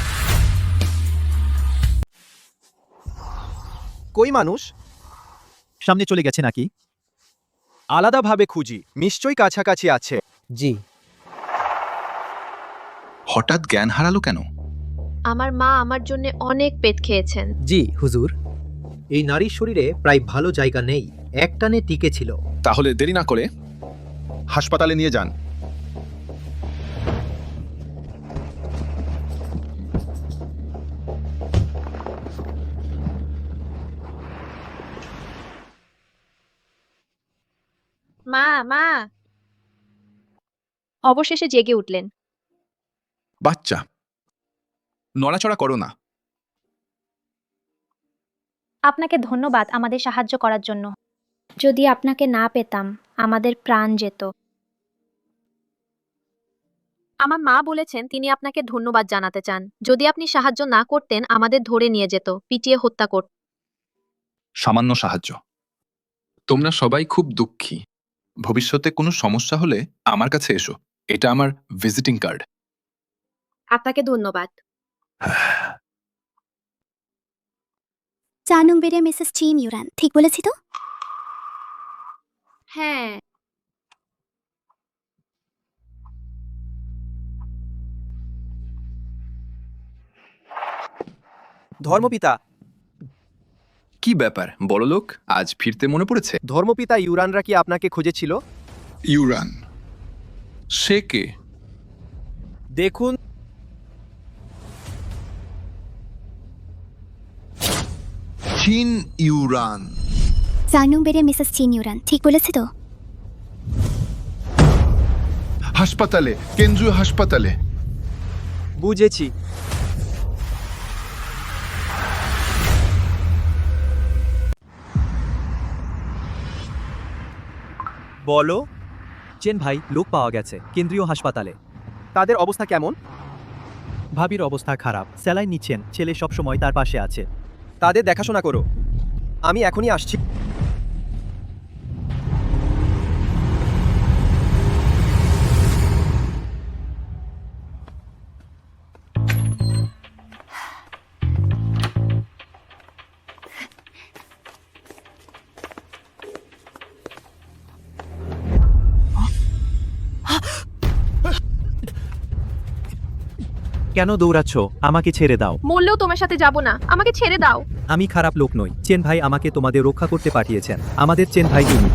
কই মানুষ? সামনে চলে গেছে নাকি? আলাদাভাবে খুঁজি, নিশ্চয়ই কাছাকাছি আছে। জি। হঠাৎ জ্ঞান হারালো কেন? আমার মা আমার জন্য অনেক পেট খেয়েছেন। জি হুজুর। এই নারীর শরীরে প্রায় ভালো জায়গা নেই, একটানে টিকে ছিল। তাহলে দেরি না করে হাসপাতালে নিয়ে যান। মা মা, অবশেষে জেগে উঠলেন। বাচ্চা, নড়াচড়া করো না। আপনাকে ধন্যবাদ আমাদের সাহায্য করার জন্য। যদি আপনাকে না পেতাম আমাদের প্রাণ যেত। আমার মা বলেছেন তিনি আপনাকে ধন্যবাদ জানাতে চান। যদি আপনি সাহায্য না করতেন আমাদের ধরে নিয়ে যেত, পিটিয়ে হত্যা করত। সামান্য সাহায্য, তোমরা সবাই খুব দুঃখী। ভবিষ্যতে কোনো সমস্যা হলে আমার কাছে এসো। এটা আমার ভিজিটিং কার্ড। আপনাকে ধন্যবাদ। চানুং বেরে মিসেস চিন ইউরান, ঠিক বলেছি তো? হ্যাঁ। ধর্মপিতা, কি ব্যাপার বড় লোক, আজ ফিরতে মনে পড়েছে? ধর্মপিতা ইউরানরা কি আপনাকে খুঁজেছিল? ইউরান? সে কে? দেখুন, চিন ইউরান। চানুং বেরে মিসেস চিন ইউরান, ঠিক বলেছি তো? হাসপাতালে, কেন্দ্রীয় হাসপাতালে। বুঝেছি। বলো। চেন ভাই, লোক পাওয়া গেছে কেন্দ্রীয় হাসপাতালে। তাদের অবস্থা কেমন? ভাবির অবস্থা খারাপ, স্যালাইন নিচ্ছেন, ছেলে সবসময় তার পাশে আছে। তাদের দেখাশোনা করো, আমি এখনই আসছি। কেন দৌড়াচ্ছ? আমাকে ছেড়ে দাও। মরলেও তোমার সাথে যাব না, আমাকে ছেড়ে দাও। আমি খারাপ লোক নই, চেন ভাই আমাকে তোমাদের রক্ষা করতে পাঠিয়েছেন। আমাদের চেন ভাই তুমি।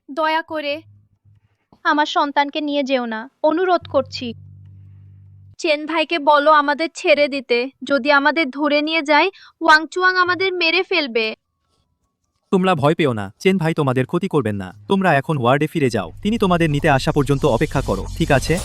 দয়া করে আমার সন্তানকে নিয়ে যেও না, অনুরোধ করছি। চেন ভাইকে বলো আমাদের ছেড়ে দিতে। যদি আমাদের ধরে নিয়ে যায়, ওয়াংচুয়াং আমাদের মেরে ফেলবে। তোমরা ভয় পেও না, চেন ভাই তোমাদের ক্ষতি করবেন না। তোমরা এখন ওয়ার্ডে ফিরে যাও, তিনি তোমাদের নিতে আসা পর্যন্ত অপেক্ষা করো, ঠিক আছে?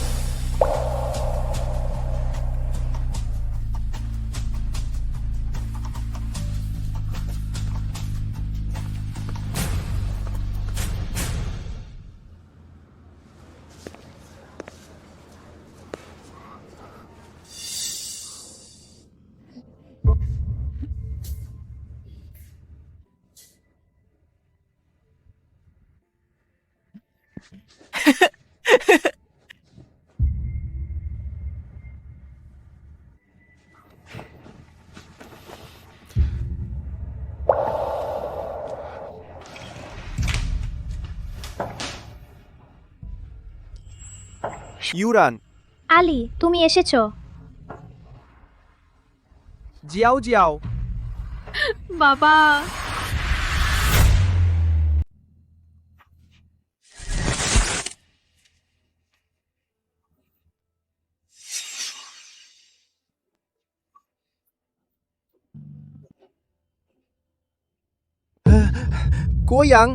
ইউরান, আলী, তুমি এসেছো? জিয়াও জিয়াও। বাবা। কোয়াং,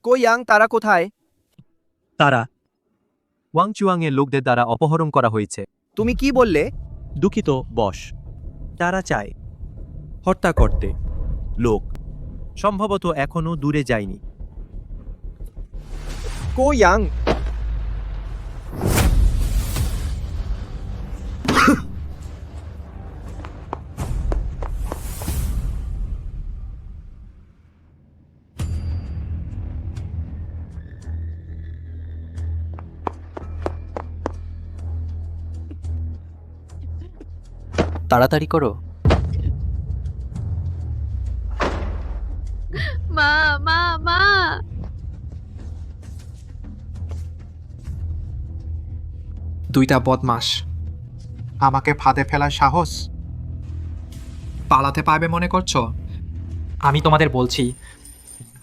কোয়াং, তারা কোথায়? তারা ওয়াংচুয়াং এর লোকদের দ্বারা অপহরণ করা হয়েছে। তুমি কি বললে? দুঃখিত বস, তারা চায় হত্যা করতে। লোক সম্ভবত এখনো দূরে যায়নি। কোয়াং, তাড়াতাড়ি করো। মা, মা, মা। দুইটা বদমাস আমাকে ফাঁদে ফেলার সাহস। পালাতে পারবে মনে করছো? আমি তোমাদের বলছি,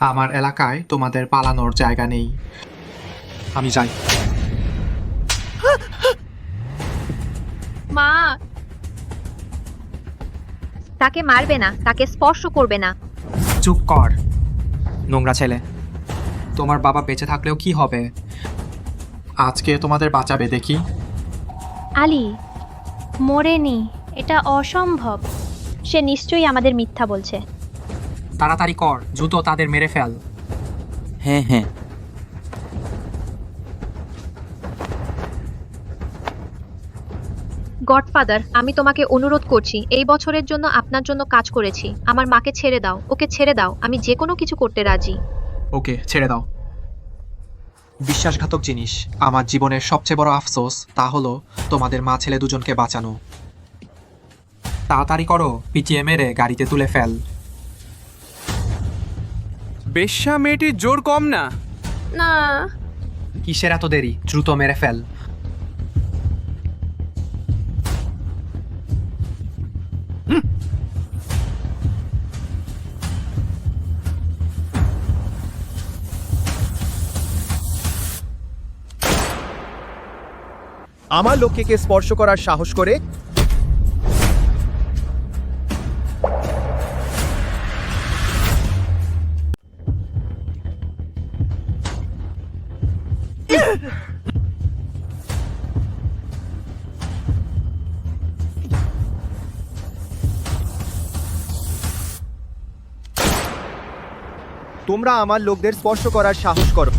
আমার এলাকায় তোমাদের পালানোর জায়গা নেই। আমি যাই। মা। তাকে মারবে না, তাকে স্পর্শ করবে না। চুপ কর, নোংরা ছেলে। তোমার বাবা বেঁচে থাকলেও কি হবে? আজকে তোমাদের বাঁচাবে দেখি। আলী মরেনি, এটা অসম্ভব। সে নিশ্চয়ই আমাদের মিথ্যা বলছে। তাড়াতাড়ি কর, দ্রুত তাদের মেরে ফেল। হ্যাঁ হ্যাঁ। গডফাদার, আমি তোমাকে অনুরোধ করছি, এই বছরের জন্য আপনার জন্য কাজ করেছি। আমার মাকে ছেড়ে দাও, ওকে ছেড়ে দাও। আমি যে কোনো কিছু করতে রাজি। ওকে ছেড়ে দাও। বিশ্বাসঘাতক জিনিস, আমার জীবনের সবচেয়ে বড় আফসোস তা হলো তোমাদের মা ছেলে দুজনকে বাঁচানো। তাড়াতাড়ি করো, পিটিয়ে মেরে গাড়িতে তুলে ফেল। বেশ্যা মেয়েটির জোর কম না। না। কিসের এত দেরি, দ্রুত মেরে ফেল। আমার লোককে কে স্পর্শ করার সাহস করে? তোমরা আমার লোকদের স্পর্শ করার সাহস করো।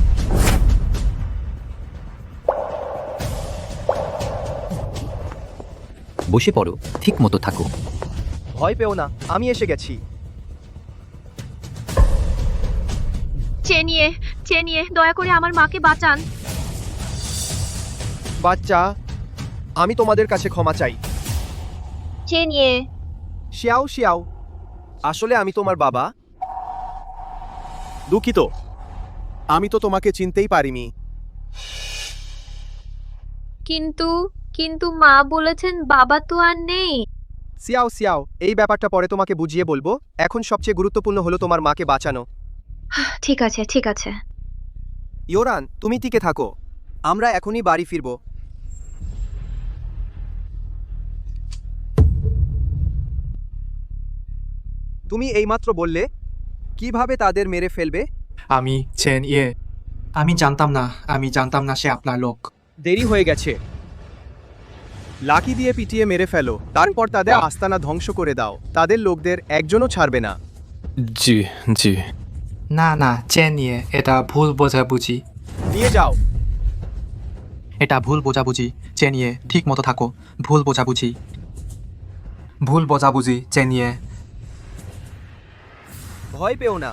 বসে পড়ো, ঠিক মতো থাকো। ভয় পেও না, আমি এসে গেছি। চেনিয়ে, চেনিয়ে, দয়া করে আমার মাকে বাঁচান। বাচ্চা, আমি তোমাদের কাছে ক্ষমা চাই। চেনিয়ে। শিয়াও শিয়াও, আসলে আমি তোমার বাবা। দুঃখিত, আমি তো তোমাকে চিনতেই পারিনি। কিন্তু কিন্তু মা বলেছেন বাবা তো আর নেই। সিয়াও সিয়াও, এই ব্যাপারটা পরে তোমাকে বুঝিয়ে বলবো। এখন সবচেয়ে গুরুত্বপূর্ণ হলো তোমার মাকে বাঁচানো। ঠিক আছে, ঠিক আছে। ইয়োরান, তুমি টিকে থাকো, আমরা এখনই বাড়ি ফিরব। তুমি এইমাত্র বললে কিভাবে তাদের মেরে ফেলবে? আমি জানতাম না সে আপনার লোক। দেরি হয়ে গেছে। লাকি দিয়ে পিটিয়ে মেরে ফেলো, তারপর তাদের আস্তানা ধ্বংস করে দাও। তাদের লোকদের একজনও ছাড়বে না। জি জি। না চেনিয়ে, এটা ভুল বোঝাবুঝি। নিয়ে যাও। এটা ভুল বোঝাবুঝি, চেনিয়ে ঠিক মতো থাকো। ভুল বোঝাবুঝি, চেনিয়ে। ভয় পেও না।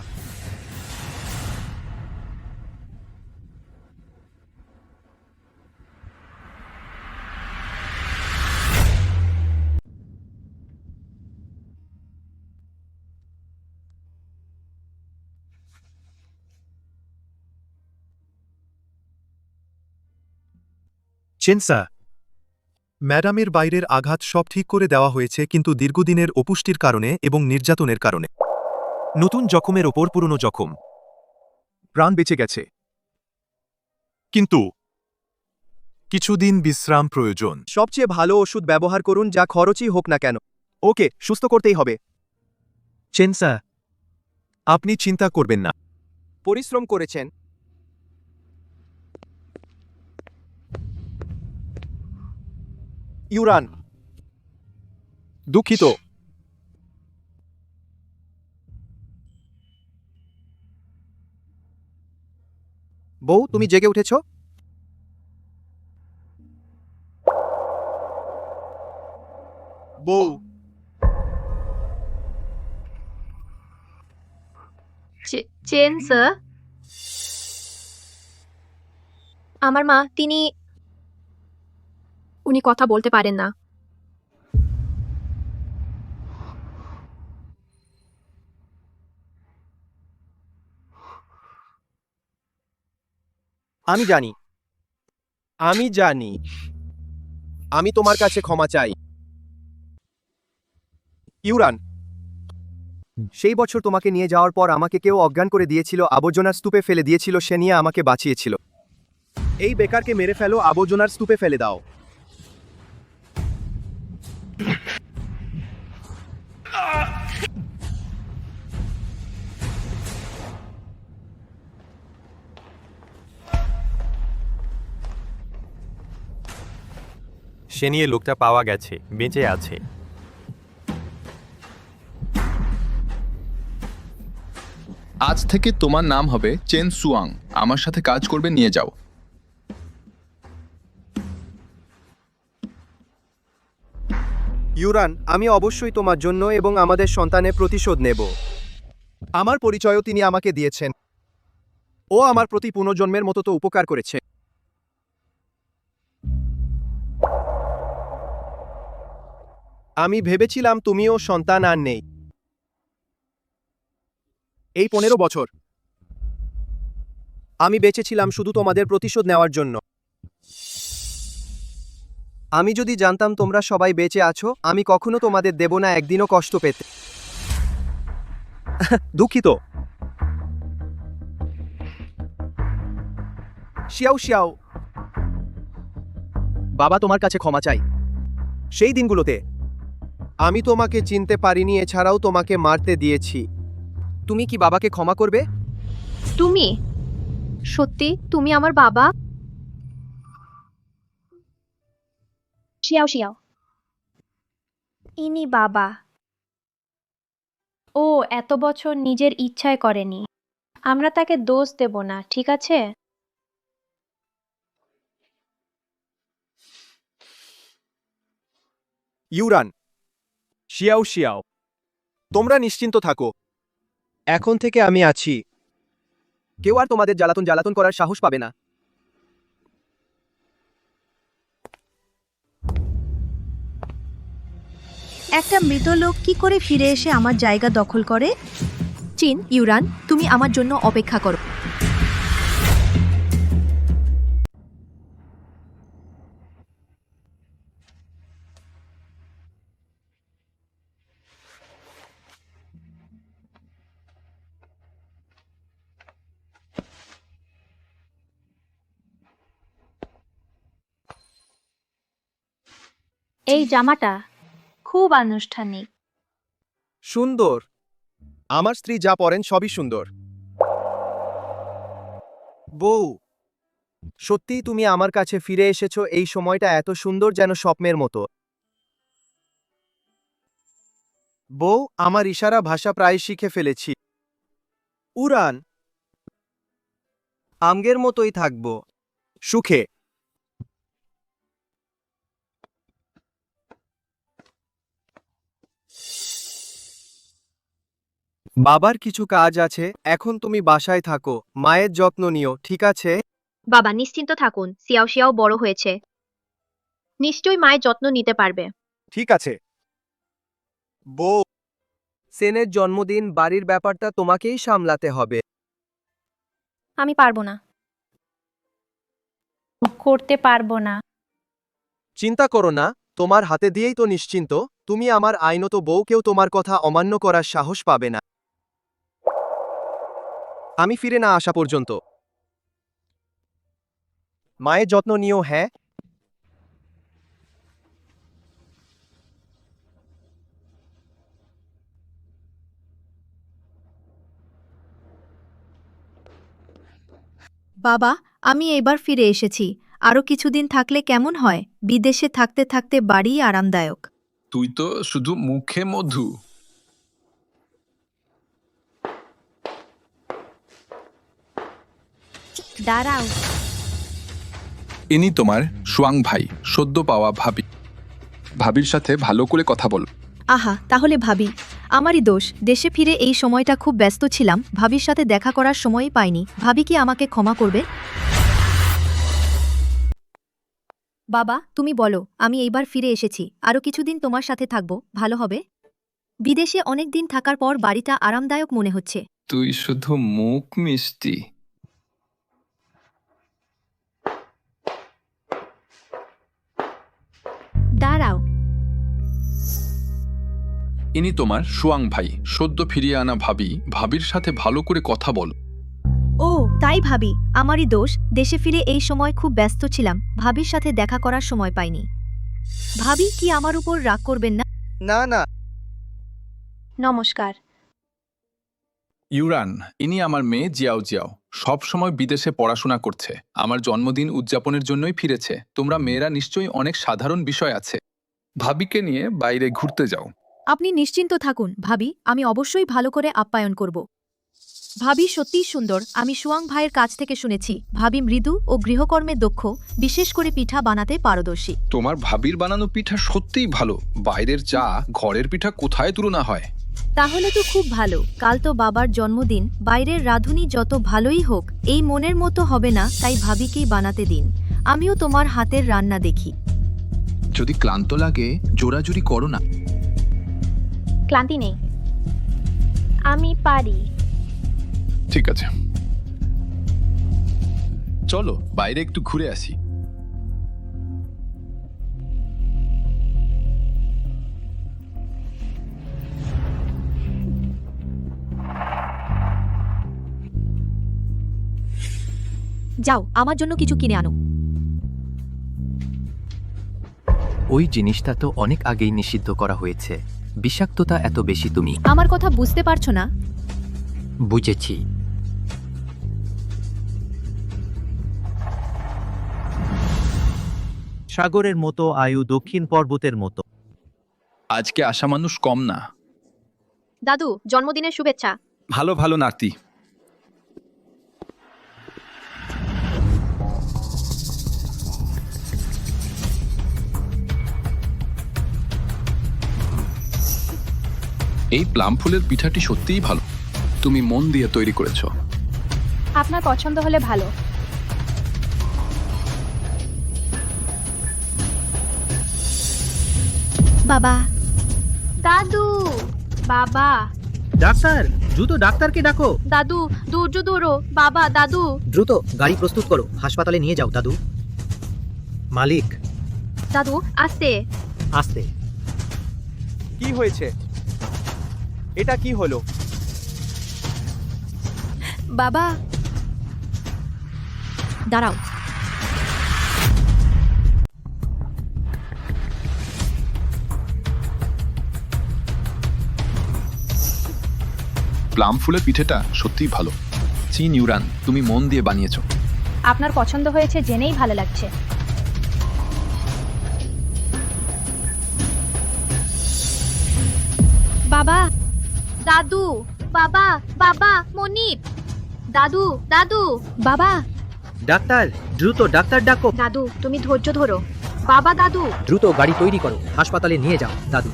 চেনসা, ম্যাডামের বাইরের আঘাত সব ঠিক করে দেওয়া হয়েছে, কিন্তু দীর্ঘদিনের অপুষ্টির কারণে এবং নির্যাতনের কারণে নতুন জখমের ওপর পুরনো জখম। প্রাণ বেঁচে গেছে, কিন্তু কিছুদিন বিশ্রাম প্রয়োজন। সবচেয়ে ভালো ওষুধ ব্যবহার করুন, যা খরচই হোক না কেন। ওকে সুস্থ করতেই হবে। চেনসা, আপনি চিন্তা করবেন না। পরিশ্রম করেছেন। ইউরান, দুঃখিত। বউ, তুমি জেগে উঠেছ? বউ, চেন স্যার, আমার মা, উনি কথা বলতে পারেন না। আমি জানি, আমি তোমার কাছে ক্ষমা চাই। ইউরান, সেই বছর তোমাকে নিয়ে যাওয়ার পর আমাকে কেউ অজ্ঞান করে দিয়েছিল, আবর্জনার স্তূপে ফেলে দিয়েছিল। সে নিয়ে আমাকে বাঁচিয়েছিল। এই বেকারকে মেরে ফেলো, আবর্জনার স্তূপে ফেলে দাও। সে নিয়ে লোকটা পাওয়া গেছে, বেঁচে আছে। আজ থেকে তোমার নাম হবে চেন সুয়াং। আমার সাথে কাজ করবে, নিয়ে যাও। ইউরান, আমি অবশ্যই তোমার জন্য এবং আমাদের সন্তানের প্রতিশোধ নেব। আমার পরিচয়ও তিনি আমাকে দিয়েছেন। ও আমার প্রতি পুনর্জন্মের মতো তো উপকার করেছে। আমি ভেবেছিলাম তুমিও সন্তান আর নেই। এই 15 বছর আমি বেঁচেছিলাম শুধু তোমাদের প্রতিশোধ নেওয়ার জন্য। আমি যদি জানতাম তোমরা সবাই বেঁচে আছো, আমি কখনো তোমাদের দেব না একদিনও কষ্ট পেতে। দুঃখিত। শিয়াও শিয়াও, বাবা তোমার কাছে ক্ষমা চাই। সেই দিনগুলোতে আমি তোমাকে চিনতে পারিনি, এছাড়াও তোমাকে মারতে দিয়েছি। তুমি কি বাবাকে ক্ষমা করবে? তুমি সত্যি তুমি আমার বাবা? শিয়াও শিয়াও, ইনি বাবা। ও এত বছর নিজের ইচ্ছায় করেনি। আমরা তাকে দোষ দেব না, ঠিক আছে? ইউরান, শিয়াও শিয়াও, তোমরা নিশ্চিন্ত থাকো। এখন থেকে আমি আছি। কেউ আর তোমাদের জ্বালাতন করার সাহস পাবে না। একটা মৃত লোক কি করে ফিরে এসে আমার জায়গা দখল করে? চিন, ইউরান, তুমি আমার জন্য অপেক্ষা করো। এই জামাটা খুব আনুষ্ঠানিক। সুন্দর। আমার স্ত্রী যা পরেন সবই সুন্দর। বউ, সত্যিই তুমি আমার কাছে ফিরে এসেছো। এই সময়টা এত সুন্দর, যেন স্বপ্নের মতো। বউ, আমার ইশারা ভাষা প্রায় শিখে ফেলেছি। উড়ান, আমগের মতোই থাকবো, সুখে। বাবার কিছু কাজ আছে, এখন তুমি বাসায় থাকো। মায়ের যত্ন নিও, ঠিক আছে? বাবা নিশ্চিন্ত থাকুন, সিয়াও সিয়াও বড় হয়েছে, নিশ্চয়ই মায়ের যত্ন নিতে পারবে। ঠিক আছে। বউ, সেনের জন্মদিন, বাড়ির ব্যাপারটা তোমাকেই সামলাতে হবে। আমি পারবো না, করতে পারবো না। চিন্তা করো না, তোমার হাতে দিয়েই তো নিশ্চিন্ত। তুমি আমার আইনত বউ, কেউ তোমার কথা অমান্য করার সাহস পাবে না আমি ফিরে না আসা পর্যন্ত। মায়ের যত্ন নিও, হ্যাঁ? বাবা, আমি এবার ফিরে এসেছি। আরো কিছুদিন থাকলে কেমন হয়? বিদেশে থাকতে থাকতে বাড়ি আরামদায়ক। তুই তো শুধু মুখে মধু। দাঁড়াও। ইনি তোমার সুয়াং ভাই, সদ্য পাওয়া ভাবি। ভাবির সাথে ভালো করে কথা বল। আহা, তাহলে ভাবি। আমারই দোষ, দেশে ফিরে এই সময়টা খুব ব্যস্ত ছিলাম, ভাবির সাথে দেখা করার সময়ই পাইনি। ভাবি কি আমাকে ক্ষমা করবে? বাবা, তুমি বলো, আমি এইবার ফিরে এসেছি, আরো কিছুদিন তোমার সাথে থাকবো, ভালো হবে? বিদেশে অনেক দিন থাকার পর বাড়িটা আরামদায়ক মনে হচ্ছে। তুই শুধু মুখ মিষ্টি। দাঁড়াও। ইনি তোমার সুয়াং ভাই, সদ্য ফিরিয়ে আনা ভাবি। ভাবির সাথে ভালো করে কথা বল। ও তাই ভাবি, আমারই দোষ, দেশে ফিরে এই সময় খুব ব্যস্ত ছিলাম, ভাবির সাথে দেখা করার সময় পাইনি। ভাবি কি আমার উপর রাগ করবেন না? না না। নমস্কার। ইউরান, ইনি আমার মেয়ে জিয়াও জিয়াও, সব সময় বিদেশে পড়াশোনা করছে। আমার জন্মদিন উদযাপনের জন্যই ফিরেছে। তোমরা মেয়েরা নিশ্চয়ই অনেক সাধারণ বিষয় আছে। ভাবিকে নিয়ে বাইরে ঘুরতে যাও। আপনি নিশ্চিন্ত থাকুন ভাবি, আমি অবশ্যই ভালো করে আপ্যায়ন করব। ভাবি সত্যিই সুন্দর। আমি সুয়াং ভাইয়ের কাছ থেকে শুনেছি ভাবি মৃদু ও গৃহকর্মে দক্ষ, বিশেষ করে পিঠা বানাতে পারদর্শী। তোমার ভাবির বানানো পিঠা সত্যিই ভালো। বাইরের চা ঘরের পিঠা কোথায় তুলনা হয়? তাহলে তো খুব ভালো। কাল তো বাবার জন্মদিন, বাইরের রাঁধুনি যত ভালোই হোক এই মনের মতো হবে না, তাই ভাবিকেই বানাতে দিন। আমিও তোমার হাতের রান্না দেখি। যদি ক্লান্ত লাগে জোরাজুরি করো না। ক্লান্তি নেই, আমি পারি। ঠিক আছে, চলো বাইরে একটু ঘুরে আসি। যাও, আমার জন্য কিছু কিনে আনো। ওই জিনিসটা তো অনেক আগেই নিষিদ্ধ করা হয়েছে। বিষাক্ততা এত বেশি তুমি। আমার কথা বুঝতে পারছো না? বুঝেছি। সাগরের মতো আয়ু দক্ষিণ পর্বতের মতো। আজকে আসা মানুষ কম না। দাদু, জন্মদিনের শুভেচ্ছা। ভালো ভালো নাতি। এই প্লাম ফুলের পিঠাটি সত্যিই ভালো। তুমি মন দিয়ে তৈরি করেছো। আপনার পছন্দ হলে ভালো। বাবা, দাদু, বাবা, ডাক্তার, দ্রুত ডাক্তারকে ডাকো। দাদু, ধৈর্য ধরো। বাবা, দাদু। দ্রুত গাড়ি প্রস্তুত করো, হাসপাতালে নিয়ে যাও দাদু। মালিক, দাদু, আস্তে। আস্তে। কি হয়েছে? এটা কি হলো? বাবা দাঁড়াও। প্লাম ফুলের পিঠেটা সত্যিই ভালো। চিন ইউরান, তুমি মন দিয়ে বানিয়েছো। আপনার পছন্দ হয়েছে জেনেই ভালো লাগছে। বাবা, দাদু, বাবা, বাবা, মনিব, দাদু, দাদু, বাবা, ডাক্তার, দ্রুত ডাক্তার ডাকো। দাদু, তুমি ধৈর্য ধরো। বাবা, দাদু। দ্রুত গাড়ি তৈরি করো, হাসপাতালে নিয়ে যাও দাদু।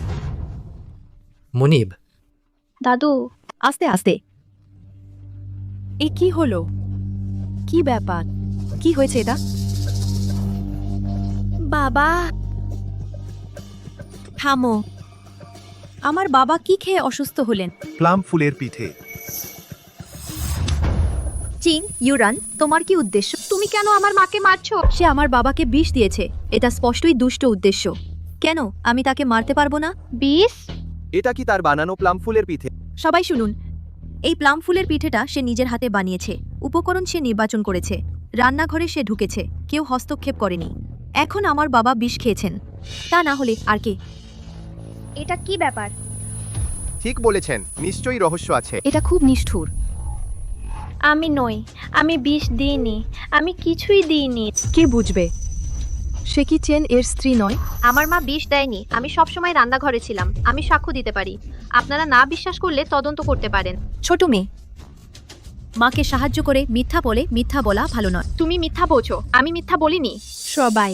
মনিব, দাদু। আস্তে আস্তে। এ কি হলো? কি ব্যাপার? কি হয়েছে এটা? বাবা থামো। আমার বাবা কি খেয়ে অসুস্থ হলেন? প্লাম ফুলের পিঠে। চিন ইউরান, তোমার কি উদ্দেশ্য? তুমি কেন আমার মাকে মারছো? সে আমার বাবাকে বিষ দিয়েছে। এটা স্পষ্টই দুষ্ট উদ্দেশ্য। কেন আমি তাকে মারতে পারবো না? বিষ? এটা কি তার বানানো প্লাম ফুলের পিঠে? সবাই শুনুন, এই প্লাম ফুলের পিঠেটা সে নিজের হাতে বানিয়েছে। উপকরণ সে নির্বাচন করেছে, রান্নাঘরে সে ঢুকেছে, কেউ হস্তক্ষেপ করেনি। এখন আমার বাবা বিষ খেয়েছেন, তা না হলে আর কে? এটা কি ব্যাপার? ঠিক বলেছেন, নিশ্চয়ই রহস্য আছে। এটা খুব নিষ্ঠুর। আমি নই, আমি বিষ দিইনি, আমি কিছুই দিইনি। কে বুঝবে? সে কি চেন এর স্ত্রী নয়? আমার মা বিষ দেয়নি। আমি সবসময় রান্নাঘরে ছিলাম। আমি সাক্ষ্য দিতে পারি। আপনারা না বিশ্বাস করলে তদন্ত করতে পারেন। ছোট মেয়ে, মাকে সাহায্য করে মিথ্যা বলে মিথ্যা বলা ভালো নয়। তুমি মিথ্যা বলছো। আমি মিথ্যা বলিনি। সবাই,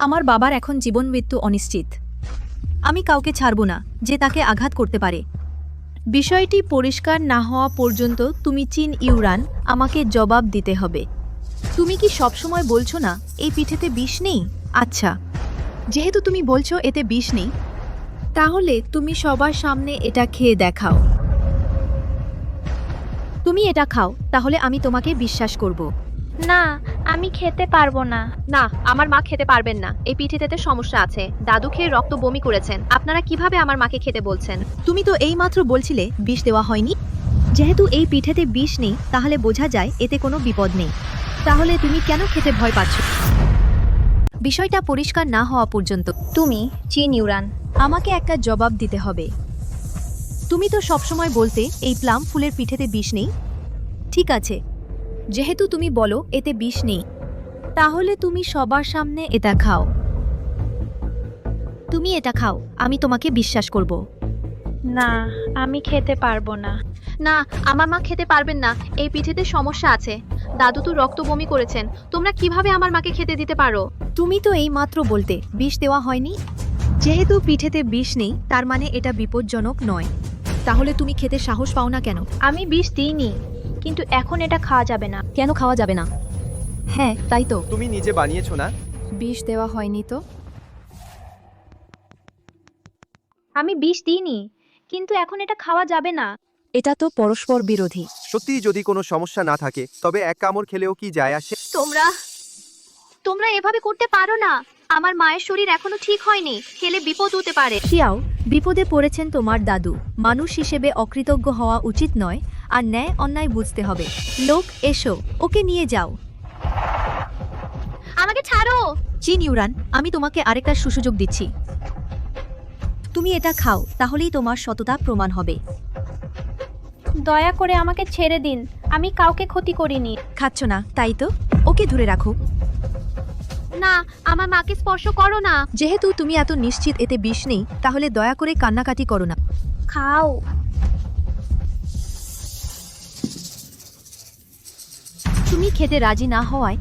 আমার বাবার এখন জীবন মৃত্যু অনিশ্চিত। আমি কাউকে ছাড়ব না যে তাকে আঘাত করতে পারে। বিষয়টি পরিষ্কার না হওয়া পর্যন্ত তুমি চিন ইউরান আমাকে জবাব দিতে হবে। তুমি কি সবসময় বলছো না এই পিঠেতে বিষ নেই? আচ্ছা, যেহেতু তুমি বলছো এতে বিষ নেই, তাহলে তুমি সবার সামনে এটা খেয়ে দেখাও। তুমি এটা খাও, তাহলে আমি তোমাকে বিশ্বাস করব। না, আমি খেতে পারবো না। না, আমার মা খেতে পারবেন না। এই পিঠেতে সমস্যা আছে। দাদু খেয়ে রক্ত বমি করেছেন। আপনারা কিভাবে আমার মাকে খেতে বলছেন? তুমি তো এইমাত্র বলছিলে বিষ দেওয়া হয়নি। যেহেতু এই পিঠেতে বিষ নেই, তাহলে বোঝা যায় এতে কোনো বিপদ নেই। তাহলে তুমি কেন খেতে ভয় পাচ্ছ? বিষয়টা পরিষ্কার না হওয়া পর্যন্ত তুমি চিন ইউরান, আমাকে একটা জবাব দিতে হবে। তুমি তো সবসময় বলতে এই প্লাম ফুলের পিঠেতে বিষ নেই। ঠিক আছে, যেহেতু তুমি বলো এতে বিষ নেই, তাহলে তুমি সবার সামনে এটা খাও। তুমি এটা খাও, আমি তোমাকে বিশ্বাস করব। না, আমি খেতে পারবো না। না, আমার মা খেতে পারবেন না, এই পিঠেতে সমস্যা আছে। দাদু তো রক্ত বমি করেছেন, তোমরা কিভাবে আমার মাকে খেতে দিতে পারো? তুমি তো এই মাত্র বলতে বিষ দেওয়া হয়নি। যেহেতু পিঠেতে বিষ নেই তার মানে এটা বিপজ্জনক নয়। তাহলে তুমি খেতে সাহস পাও না কেন? আমি বিষ দিইনি, কিন্তু এখন এটা খাওয়া যাবে না। কেন খাওয়া যাবে না? হ্যাঁ তাই তো, তুমি নিজে বানিয়েছো না? বিষ দেওয়া হয়নি তো। আমি বিষ দিইনি, কিন্তু এখন এটা খাওয়া যাবে না। এটা তো পরস্পর বিরোধী। সত্যি যদি কোনো সমস্যা না থাকে তবে এক কামড় খেলেও কি যায় আসে? তোমরা এভাবে করতে পারো না। আমার মায়ের শরীর এখনো ঠিক হয়নি, খেলে বিপদ হতে পারে। শিয়াও, বিপদে পড়েছেন তোমার দাদু। মানুষ হিসেবে অকৃতজ্ঞ হওয়া উচিত নয়, আর ন্যায় অন্যায় বুঝতে হবে। লোক, এসো, ওকে নিয়ে যাও। আমাকে ছাড়ো। চিন ইউরান, আমি তোমাকে আরেকটা সুযোগ দিচ্ছি। তুমি এটা খাও, তাহলেই তোমার সততা প্রমাণ হবে। দয়া করে আমাকে ছেড়ে দিন, আমি কাউকে ক্ষতি করিনি। খাচ্ছ না তাই তো, ওকে ধরে রাখো। না, আমার মাকে স্পর্শ করো না। যেহেতু তুমি এত নিশ্চিত এতে বিষ নেই, তাহলে দয়া করে কান্নাকাটি করো না। খাও। তুমি খেতে রাজি না হওয়ায়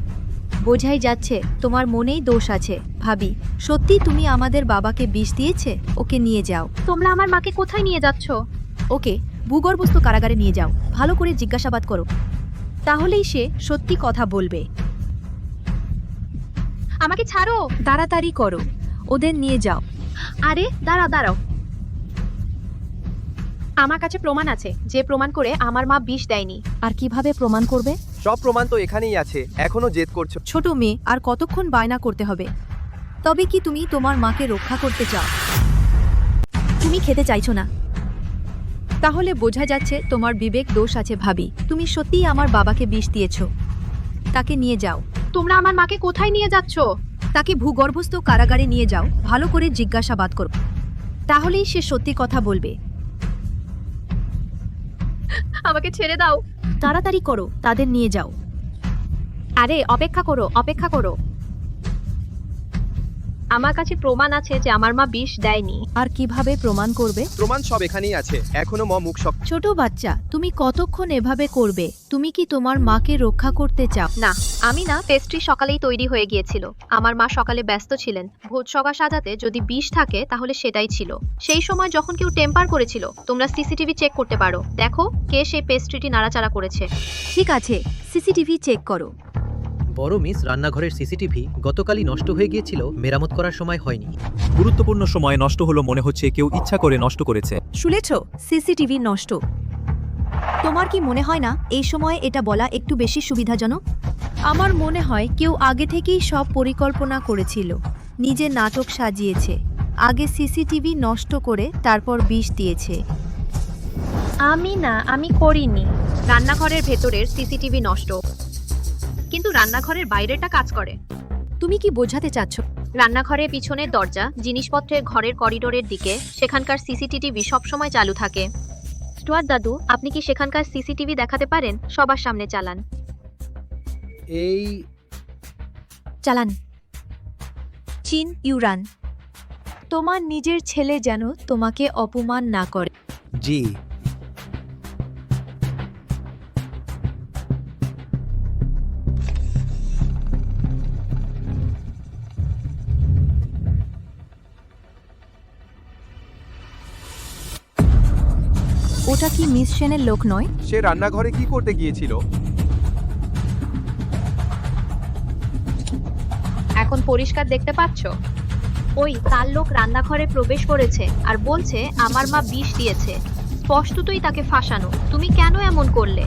বোঝাই যাচ্ছে তোমার মনেই দোষ আছে। ভাবি, সত্যি তুমি আমাদের বাবাকে বিষ দিয়েছে? ওকে নিয়ে যাও। তোমরা আমার মাকে কোথায় নিয়ে যাচ্ছ? ওকে ভূগর্ভস্থ কারাগারে নিয়ে যাও, ভালো করে জিজ্ঞাসাবাদ করো, তাহলেই সে সত্যি কথা বলবে। আমাকে ছাড়ো। তাড়াতাড়ি করো, ওদের নিয়ে যাও। আরে দাঁড়াও। আমার কাছে প্রমাণ আছে, যে প্রমাণ করে আমার মা বিষ দেয়নি। আর কিভাবে প্রমাণ করবে? সব প্রমাণ তো এখানেই আছে, এখনো জেদ করছো। ছোট মেয়ে, আর কতক্ষণ বায়না করতে হবে? তবে কি তুমি তোমার মাকে রক্ষা করতে চাও? তুমি খেতে চাইছো না, তাহলে বোঝা যাচ্ছে তোমার বিবেক দোষ আছে। ভাবি, তুমি সত্যিই আমার বাবাকে বিষ দিয়েছো। তাকে নিয়ে যাও। তোমরা আমার মাকে কোথায় নিয়ে যাচ্ছ? তাকে ভূগর্ভস্থ কারাগারে নিয়ে যাও, ভালো করে জিজ্ঞাসাবাদ করো, তাহলেই সে সত্যি কথা বলবে। আমাকে ছেড়ে দাও। তাড়াতাড়ি করো, তাদের নিয়ে যাও। আরে অপেক্ষা করো। আমার কাছে প্রমাণ আছে যে আমার মা বিষ দেয়নি। আর কিভাবে প্রমাণ করবে? প্রমাণ সব এখানেই আছে, এখনো মুখ শক্ত। ছোট বাচ্চা, তুমি কতক্ষণ এভাবে করবে? তুমি কি তোমার মাকে রক্ষা করতে চাও? না, আমি না। পেস্ট্রি সকালেই তৈরি হয়ে গিয়েছিল। আমার মা সকালে ব্যস্ত ছিলেন। ভোজসভা সাজাতে যদি বিষ থাকে তাহলে সেটাই ছিল। সেই সময় যখন কেউ টেম্পার করেছিল, তোমরা সিসিটিভি চেক করতে পারো। দেখো কে সেই পেস্ট্রিটি নাড়াচাড়া করেছে। ঠিক আছে, সিসিটিভি চেক করো। বড় মিস, রান্নাঘরের সিসিটিভি গতকালই নষ্ট হয়ে গিয়েছিল, মেরামত করার সময় হয়নি। গুরুত্বপূর্ণ সময় নষ্ট হলো, মনে হচ্ছে কেউ ইচ্ছা করে নষ্ট করেছে। শুনেছ, সিসিটিভি নষ্ট। তোমার কি মনে হয় না এই সময় এটা বলা একটু বেশি সুবিধাজনক? আমার মনে হয় কেউ আগে থেকেই সব পরিকল্পনা করেছিল, নিজে নাটক সাজিয়েছে, আগে সিসিটিভি নষ্ট করে তারপর বিষ দিয়েছে। আমি করিনি। রান্নাঘরের ভেতরের সিসিটিভি নষ্ট, কিন্তু রান্নাঘরের বাইরেটা কাজ করে। তুমি কি বোঝাতে চাচ্ছ? রান্নাঘরের পিছনের দরজা, জিনিসপত্রের ঘরের করিডোরের দিকে, সেখানকার সিসিটিভি সবসময় চালু থাকে। স্টুয়ার্ট দাদু, আপনি কি সেখানকার সিসিটিভি দেখাতে পারেন? সবার সামনে চালান। চালান। চিন ইউরান, তোমার নিজের ছেলে যেন তোমাকে অপমান না করে। জি। ওটা কি মিস সেনের লোক নয়? সে রান্নাঘরে কি করতে গিয়েছিল? এখন পরিষ্কার দেখতে পাচ্ছ? ওই তার লোক রান্নাঘরে প্রবেশ করেছে আর বলছে আমার মা বিষ দিয়েছে। স্পষ্টতই তাকে ফাঁসানো। তুমি কেন এমন করলে?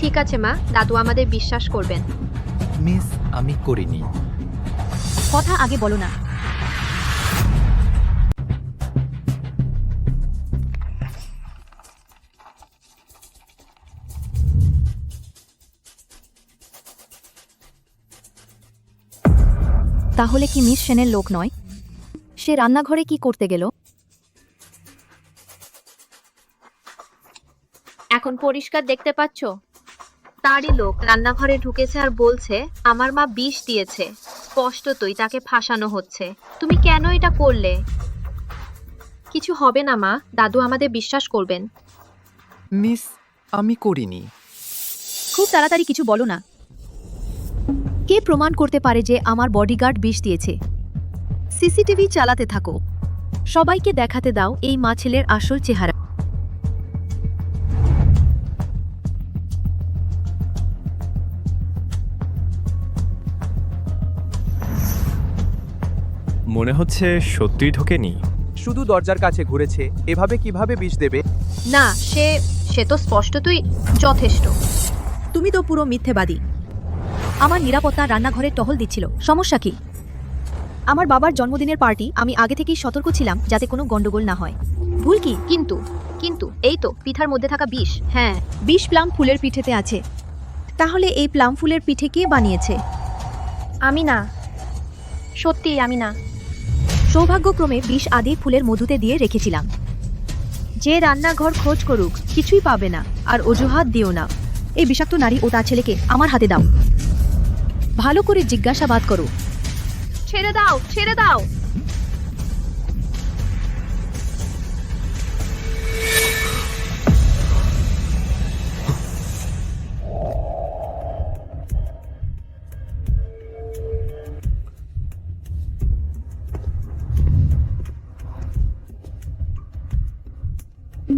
ঠিক আছে মা, দাদু আমাদের বিশ্বাস করবেন। মিস, আমি করিনি। কথা আগে বলো না। তাহলে কি মিস সেনের লোক নয়? সে রান্নাঘরে কি করতে গেল? এখন পরিষ্কার দেখতে পাচ্ছ? তারই লোক রান্নাঘরে ঢুকেছে আর বলছে আমার মা বিষ দিয়েছে। স্পষ্টতই তাকে ফাঁসানো হচ্ছে। তুমি কেন এটা করলে? কিছু হবে না মা, দাদু আমাদের বিশ্বাস করবেন। মিস, আমি করিনি। খুব তাড়াতাড়ি কিছু বলো না। কে প্রমাণ করতে পারে যে আমার বডিগার্ড বিষ দিয়েছে? সিসিটিভি চালাতে থাকো। সবাইকে দেখাতে দাও এই মা ছেলের আসল চেহারা। মনে হচ্ছে সত্যিই ঢোকেনি। শুধু দরজার কাছে ঘুরেছে, এভাবে কিভাবে বিষ দেবে? না, সে তো স্পষ্টতই যথেষ্ট। তুমি তো পুরো মিথ্যেবাদী। আমার নিরাপত্তা রান্নাঘরে টহল দিচ্ছিল। সমস্যা কি? আমার বাবার জন্মদিনের পার্টি, আমি আগে থেকেই সতর্ক ছিলাম যাতে কোনো গন্ডগোল না হয়। ভুল কি? কিন্তু এই তো পিঠার মধ্যে থাকা বিষ। হ্যাঁ, বিষ প্লাম ফুলের পিঠেতে আছে। তাহলে এই প্লাম ফুলের পিঠে কে বানিয়েছে? আমি না, সত্যি আমি না। সৌভাগ্যক্রমে বিষ আদি ফুলের মধুতে দিয়ে রেখেছিলাম। যে রান্নাঘর খোঁজ করুক কিছুই পাবে না, আর অজুহাত দিও না। এই বিষাক্ত নারী ও তার ছেলেকে আমার হাতে দাও। ভালো করে জিজ্ঞাসাবাদ করো। ছেড়ে দাও, ছেড়ে দাও।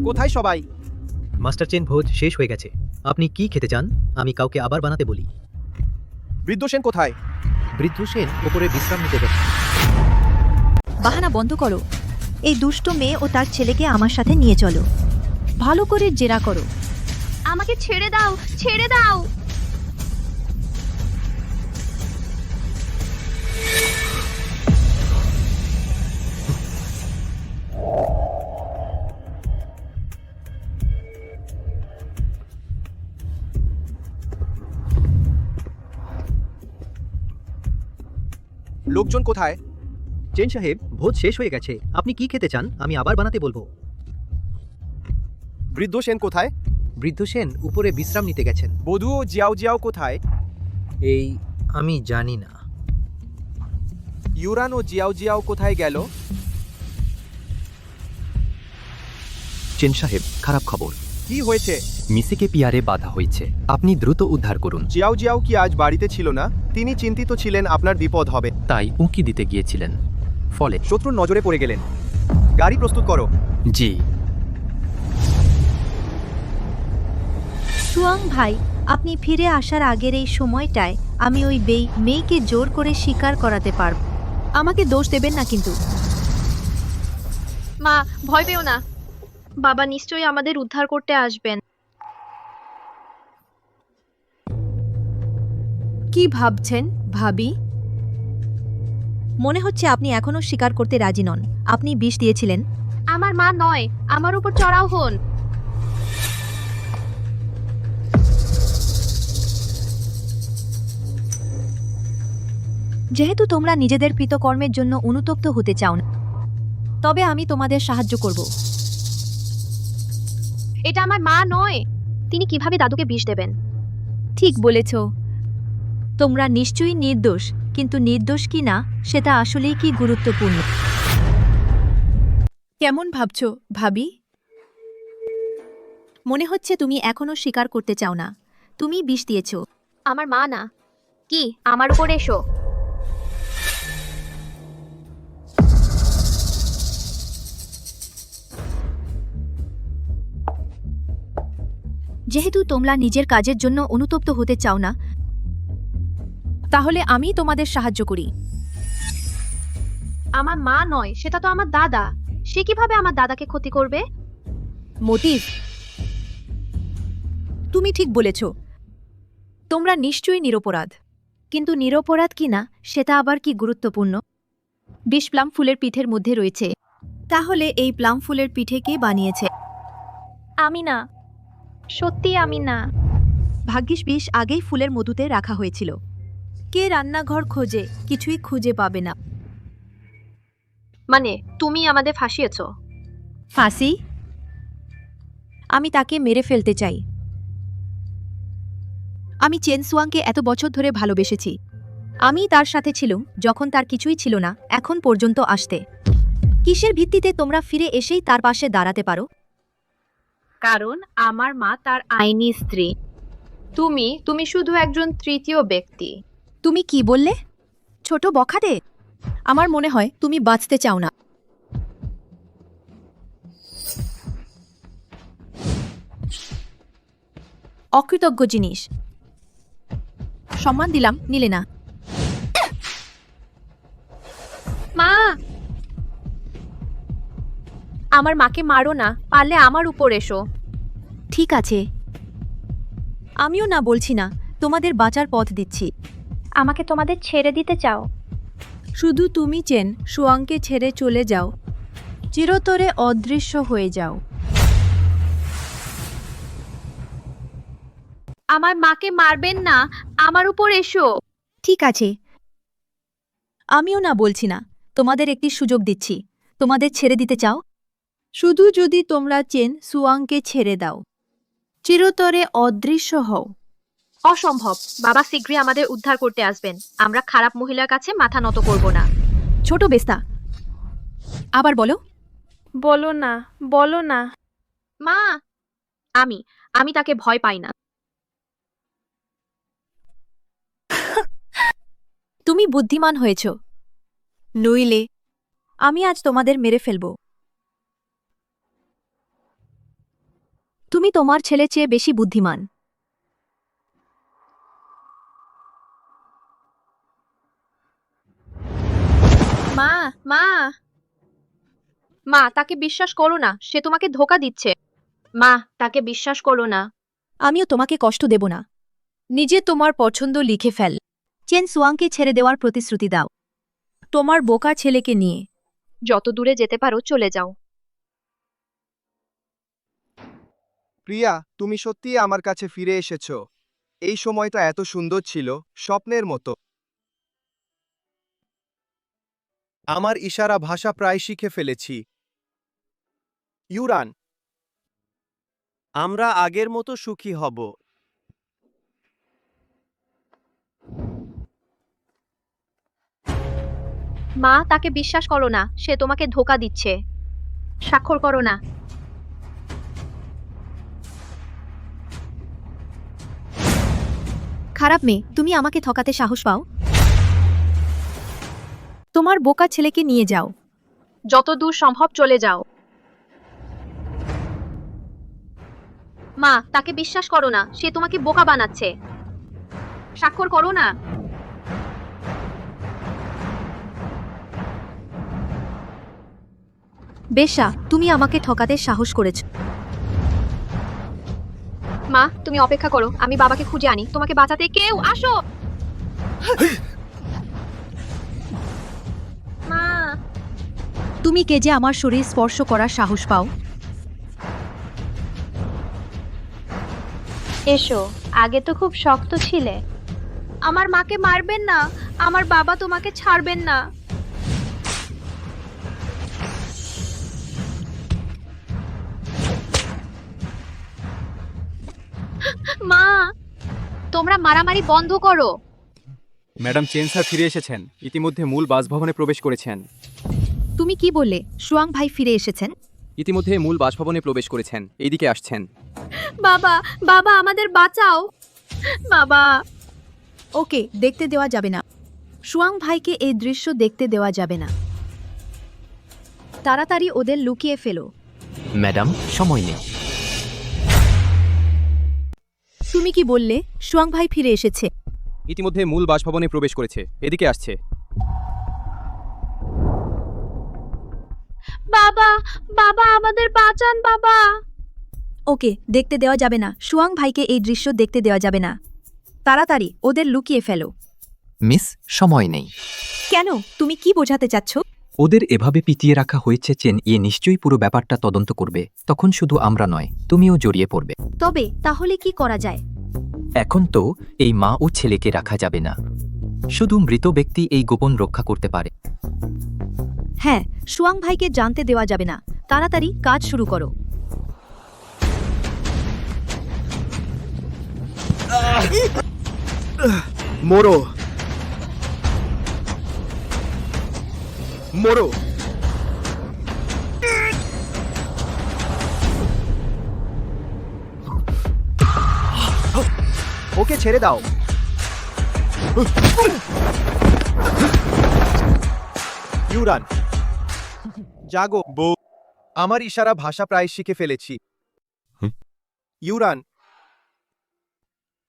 কোথায় সবাই? মাস্টার চেন, ভোজ শেষ হয়ে গেছে। আপনি কি খেতে চান? আমি কাউকে আবার বানাতে বলি। বৃদ্ধ সেন কোথায়? বৃদ্ধ সেন ওপরে বিশ্রাম নিতে গেছে। বাহানা বন্ধ করো। এই দুষ্ট মেয়ে ও তার ছেলেকে আমার সাথে নিয়ে চলো। ভালো করে জেরা করো। আমাকে ছেড়ে দাও, ছেড়ে দাও। লোকজন কোথায়? চেন সাহেব, ভোজ শেষ হয়ে গেছে। আপনি কি খেতে চান? আমি আবার বানাতে বলবো। বৃদ্ধ সেন কোথায়? বৃদ্ধ সেন উপরে বিশ্রাম নিতে গেছেন। বধূ ও জিয়াও জিয়াও কোথায়? এই আমি জানি না। ইউরান ও জিয়াও জিয়াও কোথায় গেল? চেন সাহেব, খারাপ খবর। কি হয়েছে? মিসিকে পিয়ারে বাধা হয়েছে। আপনি দ্রুত উদ্ধার করুন। জিয়াও জিয়াও কি আজ বাড়িতে ছিল না? তিনি চিন্তিত ছিলেন আপনার বিপদ হবে, তাই উঁকি দিতে গিয়েছিলেন, ফলে শত্রুর নজরে পড়ে গেলেন। গাড়ি প্রস্তুত করো। জি। সুয়াং ভাই, আপনি ফিরে আসার আগের এই সময়টায় আমি ওই মেয়েকে জোর করে স্বীকার করাতে পারব। আমাকে দোষ দেবেন না কিন্তু। মা, ভয় পেও না। বাবা নিশ্চয়ই আমাদের উদ্ধার করতে আসবেন। কি ভাবছেন ভাবি? মনে হচ্ছে আপনি এখনো স্বীকার করতে রাজি নন। আপনি বিষ দিয়েছিলেন। আমার মা নয়, আমার উপর চড়াও হন। যেহেতু তোমরা নিজেদের কৃতকর্মের জন্য অনুতপ্ত হতে চাও না, তবে আমি তোমাদের সাহায্য করব। এটা আমার মা নয়। তিনি কিভাবে দাদুকে বিষ দেবেন? ঠিক বলেছ। তোমরা নিশ্চয়ই নির্দোষ, কিন্তু নির্দোষ কি না সেটা আসলেই কি গুরুত্বপূর্ণ। কেমন ভাবছো ভাবি? মনে হচ্ছে তুমি এখনো স্বীকার করতে চাও না। তুমি বিষ দিয়েছ। আমার মা না। কি আমার উপর এসো? যেহেতু তোমরা নিজের কাজের জন্য অনুতপ্ত হতে চাও না, তাহলে আমি তোমাদের সাহায্য করি। আমার মা নয়, সেটা তো আমার দাদা। সে কিভাবে আমার দাদাকে ক্ষতি করবে? মোটিভ? তুমি ঠিক বলেছ। তোমরা নিশ্চয়ই নিরপরাধ, কিন্তু নিরপরাধ কিনা সেটা আবার কি গুরুত্বপূর্ণ? বিষ প্লাম ফুলের পিঠের মধ্যে রয়েছে। তাহলে এই প্লাম ফুলের পিঠে কে বানিয়েছে? আমি না, সত্যি আমি না। ভাগ্যিস বিষ আগেই ফুলের মধুতে রাখা হয়েছিল। কে রান্নাঘর খোঁজে কিছুই খুঁজে পাবে না। মানে তুমি আমাদের ফাঁসিয়েছো? ফাঁসি? আমি তাকে মেরে ফেলতে চাই। আমি চেন সুয়াংকে এত বছর ধরে ভালোবেসেছি। আমি তার সাথে ছিলাম যখন তার কিছুই ছিল না এখন পর্যন্ত আসতে। কিসের ভিত্তিতে তোমরা ফিরে এসেই তার পাশে দাঁড়াতে পারো? কারণ আমার মা তার আইনি স্ত্রী। তুমি শুধু একজন তৃতীয় ব্যক্তি। তুমি কি বললে ছোট বখাটে? আমার মনে হয় তুমি বাঁচতে চাও না। অকৃতজ্ঞ জিনিস। সম্মান দিলাম, নিলে না। মা, আমার মাকে মারো না, পারলে আমার উপর এসো। ঠিক আছে, আমিও না বলছি না, তোমাদের বাঁচার পথ দিচ্ছি। আমাকে তোমাদের ছেড়ে দিতে চাও? শুধু তুমি চেন সুয়াংকে ছেড়ে চলে যাও, চিরতরে অদৃশ্য হয়ে যাও। আমার মাকে মারবেন না, আমার উপর এসো। ঠিক আছে, আমিও না বলছি না, তোমাদের একটি সুযোগ দিচ্ছি। তোমাদের ছেড়ে দিতে চাও? শুধু যদি তোমরা চেন সুয়াংকে ছেড়ে দাও, চিরতরে অদৃশ্য হও। অসম্ভব। বাবা শীঘ্রই আমাদের উদ্ধার করতে আসবেন। আমরা খারাপ মহিলার কাছে মাথা নত করব না। ছোট বেস্তা, আবার বলো। বলো না, বলো না। মা, আমি তাকে ভয় পাই না। তুমি বুদ্ধিমান হয়েছ, নইলে আমি আজ তোমাদের মেরে ফেলব। তুমি তোমার ছেলে চেয়ে বেশি বুদ্ধিমান। মা, মা, মা, তাকে বিশ্বাস করো না, সে তোমাকে ধোঁকা দিচ্ছে। মা, তাকে বিশ্বাস করো না। আমিও তোমাকে কষ্ট দেব না। নিজে তোমার পছন্দ লিখে ফেল। চেন সুয়াংকে ছেড়ে দেওয়ার প্রতিশ্রুতি দাও, তোমার বোকা ছেলেকে নিয়ে। যত দূরে যেতে পারো চলে যাও। প্রিয়া, তুমি সত্যিই আমার কাছে ফিরে এসেছো। এই সময়টা এত সুন্দর ছিল, স্বপ্নের মতো। আমার ইশারা ভাষা প্রায় শিখে ফেলেছি। ইউরান, আমরা আগের মতো সুখী হব। মা, তাকে বিশ্বাস করো না, সে তোমাকে ধোঁকা দিচ্ছে। স্বাক্ষর করো না। খারাপ মেয়ে, তুমি আমাকে ঠকাতে সাহস পাও? তোমার বোকা ছেলেকে নিয়ে যাও। যত দূর সম্ভব চলে যাও। মা, তাকে বিশ্বাস করো না, সে তোমাকে বোকা বানাচ্ছে। স্বাক্ষর করো না। বেশা, তুমি আমাকে ঠকাতে সাহস করেছ। মা, তুমি অপেক্ষা করো, আমি বাবাকে খুঁজে আনি। তোমাকে বাঁচাতে কেউ আসো। মা, তুমি কে যে আমার শরীর স্পর্শ করার সাহস পাও? এসো, আগে তো খুব শক্ত ছিলে। আমার মাকে মারবেন না, আমার বাবা তোমাকে ছাড়বেন না। মা, তোমরা মারামারি বন্ধ করো। ম্যাডাম চেন স্যার ফিরে এসেছেন, ইতিমধ্যে মূল বাসভবনে প্রবেশ করেছেন। তুমি কি বললে সুয়াং ভাই ফিরে এসেছেন? ইতিমধ্যে মূল বাসভবনে প্রবেশ করেছেন, এইদিকে আসছেন। বাবা, বাবা, আমাদের বাঁচাও। বাবা। ওকে, দেখতে দেওয়া যাবে না। সুয়াং ভাইকে এই দৃশ্য দেখতে দেওয়া যাবে না। তাড়াতাড়ি ওদের লুকিয়ে ফেলো। ম্যাডাম, সময় নেই। তুমি কি বললে সুয়াং ভাই ফিরে এসেছে? ইতিমধ্যে মূল বাসভবনে প্রবেশ করেছে, এদিকে আসছে। বাবা, বাবা, আমাদের বাঁচান বাবা। ওকে, দেখতে দেওয়া যাবে না। সুয়াং ভাইকে এই দৃশ্য দেখতে দেওয়া যাবে না। তাড়াতাড়ি ওদের লুকিয়ে ফেলো। মিস, সময় নেই। কেন? তুমি কি বোঝাতে চাচ্ছ? ওদের এভাবে পিটিয়ে রাখা হয়েছে, চেন এ নিশ্চয়ই পুরো ব্যাপারটা তদন্ত করবে। তখন শুধু আমরা নয়, তুমিও জড়িয়ে পড়বে। তবে তাহলে কি করা যায়? এখন তো এই মা ও ছেলেকে রাখা যাবে না। শুধু মৃত ব্যক্তি এই গোপন রক্ষা করতে পারে। হ্যাঁ, সুয়াং ভাইকে জানতে দেওয়া যাবে না। তাড়াতাড়ি কাজ শুরু করো। মোরো, মোরো। ওকে ছেড়ে দাও। ইউরান, জাগো বউ। আমার ইশারা ভাষা প্রায় শিখে ফেলেছি। ইউরান,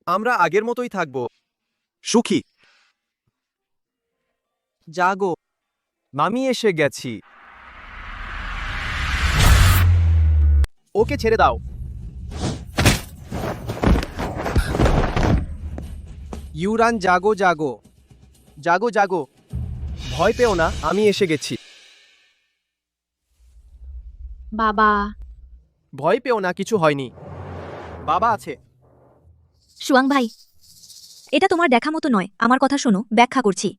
আমরা আগের মতোই থাকব। সুখী। জাগো, আমি এসে গেছি। ওকে ছেড়ে দাও। ইউরান, জাগো জাগো জাগো জাগো, ভয় পেও না, আমি এসে গেছি। বাবা, ভয় পেও না, কিছু হয়নি। বাবা আছে। সুয়াং ভাই, এটা তোমার দেখা মতো নয়, আমার কথা শোনো, ব্যাখ্যা করছি।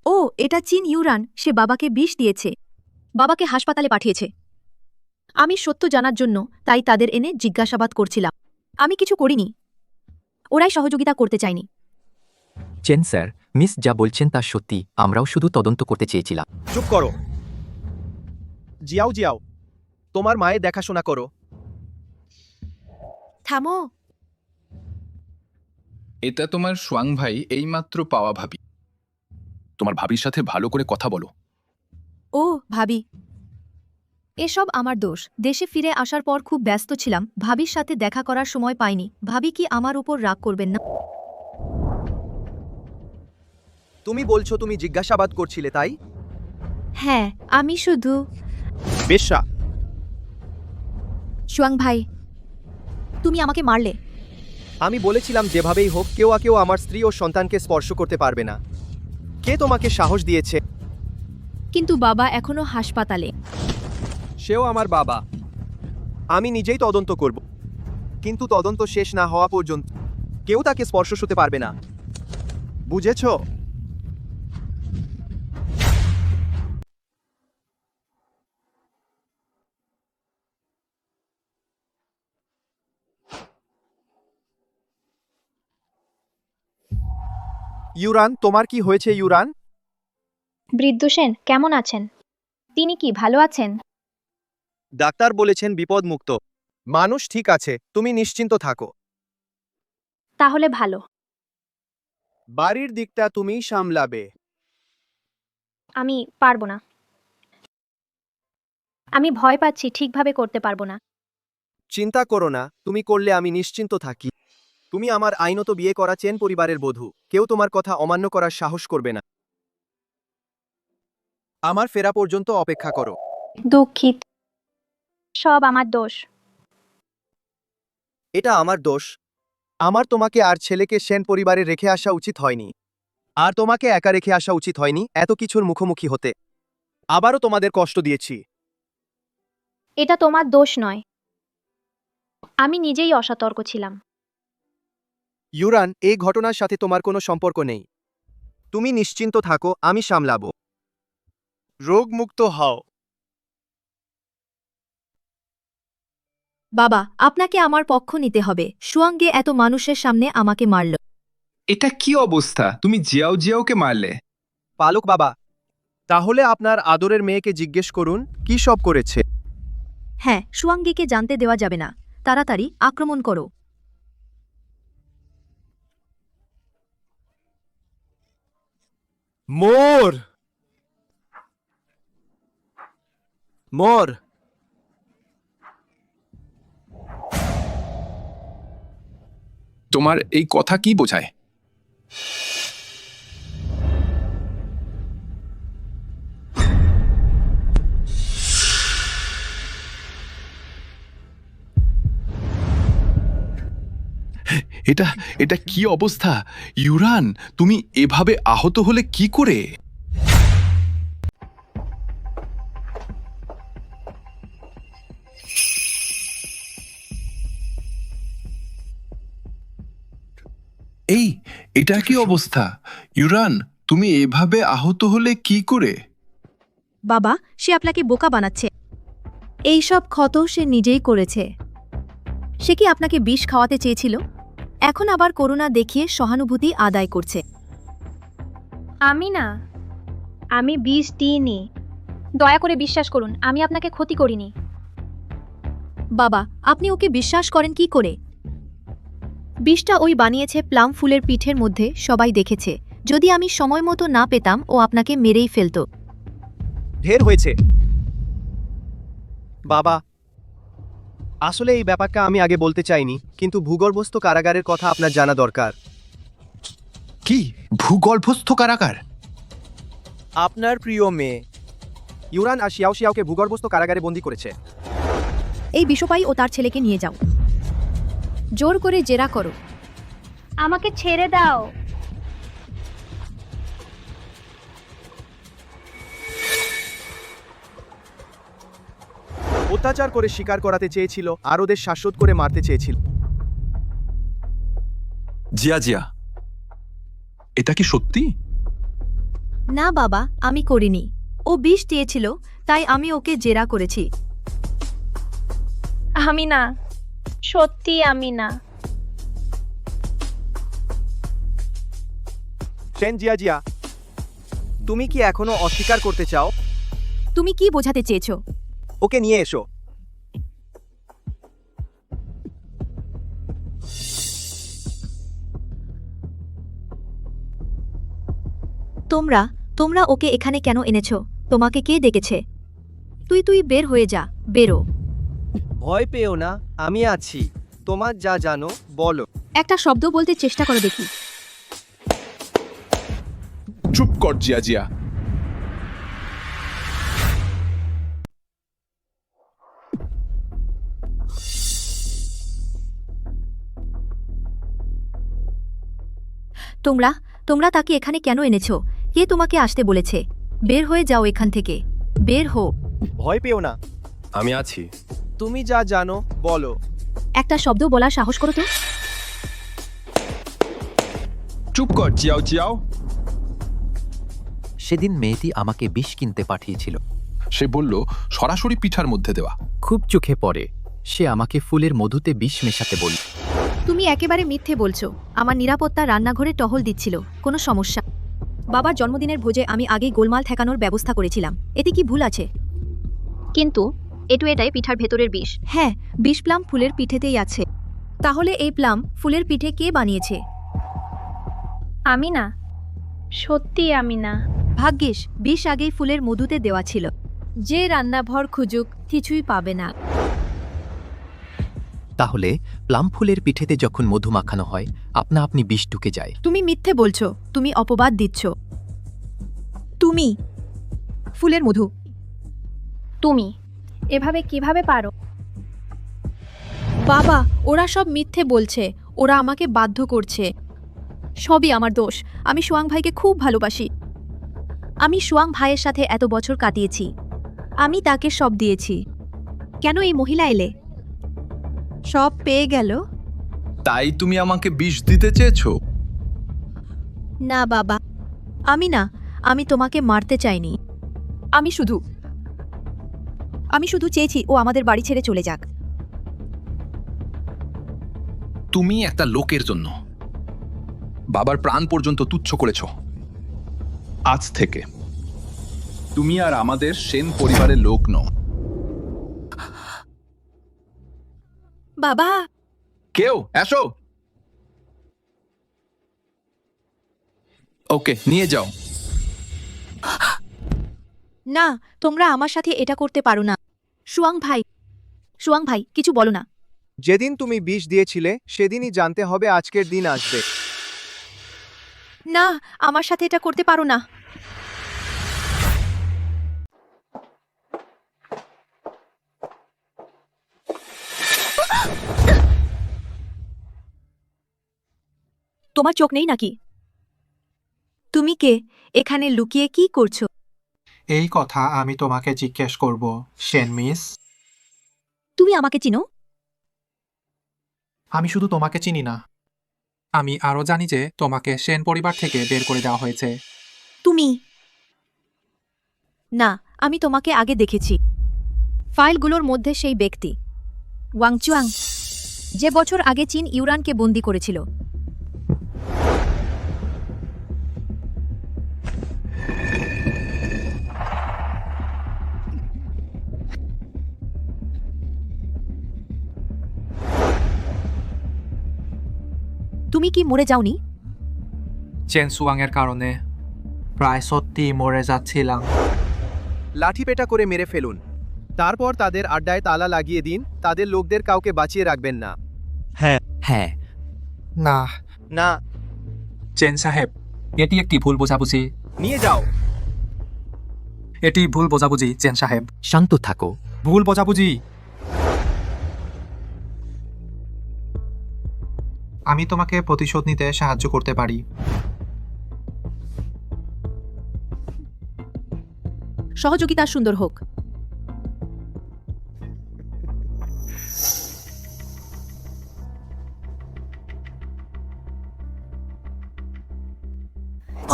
ও, এটা চিন ইউরান, সে বাবাকে বিষ দিয়েছে, বাবাকে হাসপাতালে পাঠিয়েছে। আমি সত্য জানার জন্য তাই তাদের এনে জিজ্ঞাসাবাদ করছিলাম। আমি কিছু করিনি, ওরাই সহযোগিতা করতে চায়নি। চেন স্যার, মিস যা বলছেন তা সত্যি, আমরাও শুধু তদন্ত করতে চেয়েছিলাম। চুপ করো। জিয়াও জিয়াও, তোমার মায়ের দেখাশোনা করো। থামো। এটা তোমার সোয়াং ভাই এইমাত্র পাওয়া ভাবি। তোমার ভাবির সাথে ভালো করে কথা বলো। ও ভাবি, এসব আমার দোষ। দেশে ফিরে আসার পর খুব ব্যস্ত ছিলাম, ভাবির সাথে দেখা করার সময় পাইনি। ভাবি কি আমার উপর রাগ করবেন না? তুমি বলছো তুমি জিজ্ঞাসাবাদ করছিলে, তাই? হ্যাঁ, আমি শুধু। বেশ্যা। সুয়াং ভাই, তুমি আমাকে মারলে। আমি বলেছিলাম যেভাবেই হোক কেউ আমার স্ত্রী ও সন্তানকে স্পর্শ করতে পারবে না। কে তোমাকে সাহস দিয়েছে? কিন্তু বাবা এখনো হাসপাতালে। সেও আমার বাবা। আমি নিজেই তদন্ত করব, কিন্তু তদন্ত শেষ না হওয়া পর্যন্ত কেউ তাকে স্পর্শ করতে পারবে না, বুঝেছ? ইউরান, তোমার কি হয়েছে ইউরান? বৃদ্ধ সেন কেমন আছেন? তিনি কি ভালো আছেন? ডাক্তার বলেছেন বিপদমুক্ত। মানুষ ঠিক আছে, তুমি নিশ্চিন্ত থাকো। তাহলে ভালো। বাড়ির দিকটা তুমিই সামলাবে। আমি পারবো না। আমি ভয় পাচ্ছি, ঠিকভাবে করতে পারবো না। চিন্তা করো না, তুমি করলে আমি নিশ্চিন্ত থাকি। তুমি আমার আইনত বিয়ে করা চেন পরিবারের বধূ, কেউ তোমার কথা অমান্য করার সাহস করবে না। আমার ফেরা পর্যন্ত অপেক্ষা করো। দুঃখিত, সব আমার দোষ। এটা আমার দোষ। আমার তোমাকে আর ছেলেকে সেন পরিবারে রেখে আসা উচিত হয়নি, আর তোমাকে একা রেখে আসা উচিত হয়নি এত কিছুর মুখোমুখি হতে। আবারও তোমাদের কষ্ট দিয়েছি। এটা তোমার দোষ নয়, আমি নিজেই অসতর্ক ছিলাম। ইউরান, এই ঘটনার সাথে তোমার কোনো সম্পর্ক নেই। তুমি নিশ্চিন্ত থাকো, আমি সামলাবো। রোগমুক্ত হও। বাবা, আপনাকে আমার পক্ষ নিতে হবে। সুয়াঙ্গে এত মানুষের সামনে আমাকে মারল। এটা কি অবস্থা? তুমি জিয়াও জিয়াওকে মারলে? পালক বাবা, তাহলে আপনার আদরের মেয়েকে জিজ্ঞেস করুন কি সব করেছে। হ্যাঁ, সুয়াঙ্গেকে জানতে দেওয়া যাবে না। তাড়াতাড়ি আক্রমণ করো। মোর মোর তোমার এই কথা কি বোঝায়? এটা এটা কি অবস্থা? ইউরান, তুমি এভাবে আহত হলে কি করে? এটা কি অবস্থা? ইউরান, তুমি এভাবে আহত হলে কি করে? বাবা, সে আপনাকে বোকা বানাচ্ছে। এই সব ক্ষত সে নিজেই করেছে। সে কি আপনাকে বিষ খাওয়াতে চেয়েছিল? এখন আবার করুণা দেখিয়ে সহানুভূতি আদায় করছে। আমি না, আমি বিষ দিইনি। দয়া করে বিশ্বাস করুন, আমি আপনাকে ক্ষতি করিনি। বাবা, আপনি ওকে বিশ্বাস করেন কি করে? বিষটা ওই বানিয়েছে প্লাম ফুলের পিঠের মধ্যে, সবাই দেখেছে। যদি আমি সময় মতো না পেতাম ও আপনাকে মেরেই ফেলতো। ঢের হয়েছে বাবা। আসলে এই ব্যাপারটা আমি আগে বলতে চাইনি, কিন্তু ভূগর্ভস্থ কারাগারের কথা আপনার জানা দরকার। কি ভূগর্ভস্থ কারাগার? আপনার প্রিয় মেয়ে ইউরান আর শিয়াও শিয়াওকে ভূগর্ভস্থ কারাগারে বন্দী করেছে। এই বিশ্বপাই ও তার ছেলেকে নিয়ে যাও, জোর করে জেরা করো। আমাকে ছেড়ে দাও। অত্যাচার করে শিকার করাতে চেয়েছিল আর ওদের শ্বাসরোধ করে মারতে চেয়েছিল। জিয়া জিয়া, এটা কি সত্যি? না বাবা, আমি করিনি। ও বিষ দিয়েছিল, তাই আমি ওকে জেরা করেছি। আমি না, সত্যি আমি না। সেন জিয়া জিয়া, তুমি কি এখনো অস্বীকার করতে চাও? তুমি কি বোঝাতে চেয়েছো? ওকে নিয়ে এসো। তোমরা তোমরা ওকে এখানে কেন এনেছো? তোমাকে কে ডেকেছে? তুই বের হয়ে যা, বেরো। ভয় পেও না, আমি আছি। তোমার যা জানো বলো। একটা শব্দ বলতে চেষ্টা করো দেখি। চুপ কর জিয়া জিয়া। তোমরা তাকে এখানে কেন এনেছো? কে তোমাকে আসতে বলেছে? বের হয়ে যাও এখান থেকে, বের হো। ভয় পেও না, আমি আছি। তুমি যা জানো বলো। একটা শব্দ বলার সাহস করো তো। চুপ কর জিয়াও জিয়াও। সেদিন মেয়েটি আমাকে বিষ কিনতে পাঠিয়েছিল। সে বলল সরাসরি পিঠার মধ্যে দেওয়া। খুব চোখে পড়ে। সে আমাকে ফুলের মধুতে বিষ মেশাতে বলল। তুমি একেবারে মিথ্যে বলছো। আমার নিরাপত্তা রান্নাঘরে টহল দিচ্ছিল, কোনো সমস্যা। বাবার জন্মদিনের ভোজে আমি আগেই গোলমাল ঠেকানোর ব্যবস্থা করেছিলাম। এতে কি ভুল আছে? কিন্তু এটাই পিঠার ভেতরের বিষ। হ্যাঁ, বিষ প্লাম ফুলের পিঠেতেই আছে। তাহলে এই প্লাম ফুলের পিঠে কে বানিয়েছে? আমি না, সত্যি আমি না। ভাগ্যিস বিষ আগেই ফুলের মধুতে দেওয়া ছিল। যে রান্নাঘর খুঁজুক কিছুই পাবে না। তাহলে প্লাম ফুলের পিঠেতে যখন মধু মাখানো হয়, আপনা আপনি বিষ ঢুকে যায়। তুমি মিথ্যে বলছো, তুমি অপবাদ দিচ্ছ। তুমি ফুলের মধু। তুমি এভাবে কিভাবে পারো? বাবা, ওরা সব মিথ্যে বলছে। ওরা আমাকে বাধ্য করছে। সবই আমার দোষ। আমি সুয়াং ভাইকে খুব ভালোবাসি। আমি সুয়াং ভাইয়ের সাথে এত বছর কাটিয়েছি। আমি তাকে সব দিয়েছি। কেন এই মহিলা এলে? সব পেয়ে গেল। তাই তুমি আমাকে বিষ দিতে চেয়েছো? না বাবা, আমি তোমাকে মারতে চাইনি। আমি শুধু চেয়েছি ও আমাদের বাড়ি ছেড়ে চলে যাক। তুমি একটা লোকের জন্য বাবার প্রাণ পর্যন্ত তুচ্ছ করেছ। আজ থেকে তুমি আর আমাদের সেন পরিবারের লোক নও। বাবা, কেউ এসো। ওকে নিয়ে যাও। না, তোমরা আমার সাথে এটা করতে পারো না। সুয়াং ভাই কিছু বলো না। যেদিন তুমি বিষ দিয়েছিলে সেদিনই জানতে হবে আজকের দিন আসবে। না, আমার সাথে এটা করতে পারো না। তোমার চোখ নেই নাকি? তুমি কে? এখানে লুকিয়ে কি করছো? এই কথা আমি তোমাকে জিজ্ঞেস করব, সেন মিস। তুমি আমাকে চিনো? আমি শুধু তোমাকে চিনি না, আমি আরও জানি যে তোমাকে সেন পরিবার থেকে বের করে দেওয়া হয়েছে। তুমি? না, আমি তোমাকে আগে দেখেছি। ফাইলগুলোর মধ্যে সেই ব্যক্তি ওয়াংচুয়াং, যে বছর আগে চীন ইউরানকে বন্দী করেছিল। তুমি কি মরে যাওনি? চেন সুয়াংয়ের কারণে প্রায় সত্যি মরে যাচ্ছিলাম। লাঠি পেটা করে মেরে ফেলুন, তারপর তাদের আড্ডায় তালা লাগিয়ে দিন। তাদের লোকদের কাউকে বাঁচিয়ে রাখবেন না। হ্যাঁ, না না, চেন সাহেব, এটি একটি ভুল বোঝাবুঝি। নিয়ে যাও। এটি ভুল বোঝাবুঝি চেন সাহেব, শান্ত থাকো। ভুল বোঝাবুঝি। আমি তোমাকে প্রতিশোধ নিতে সাহায্য করতে পারি। সহযোগিতা সুন্দর হোক।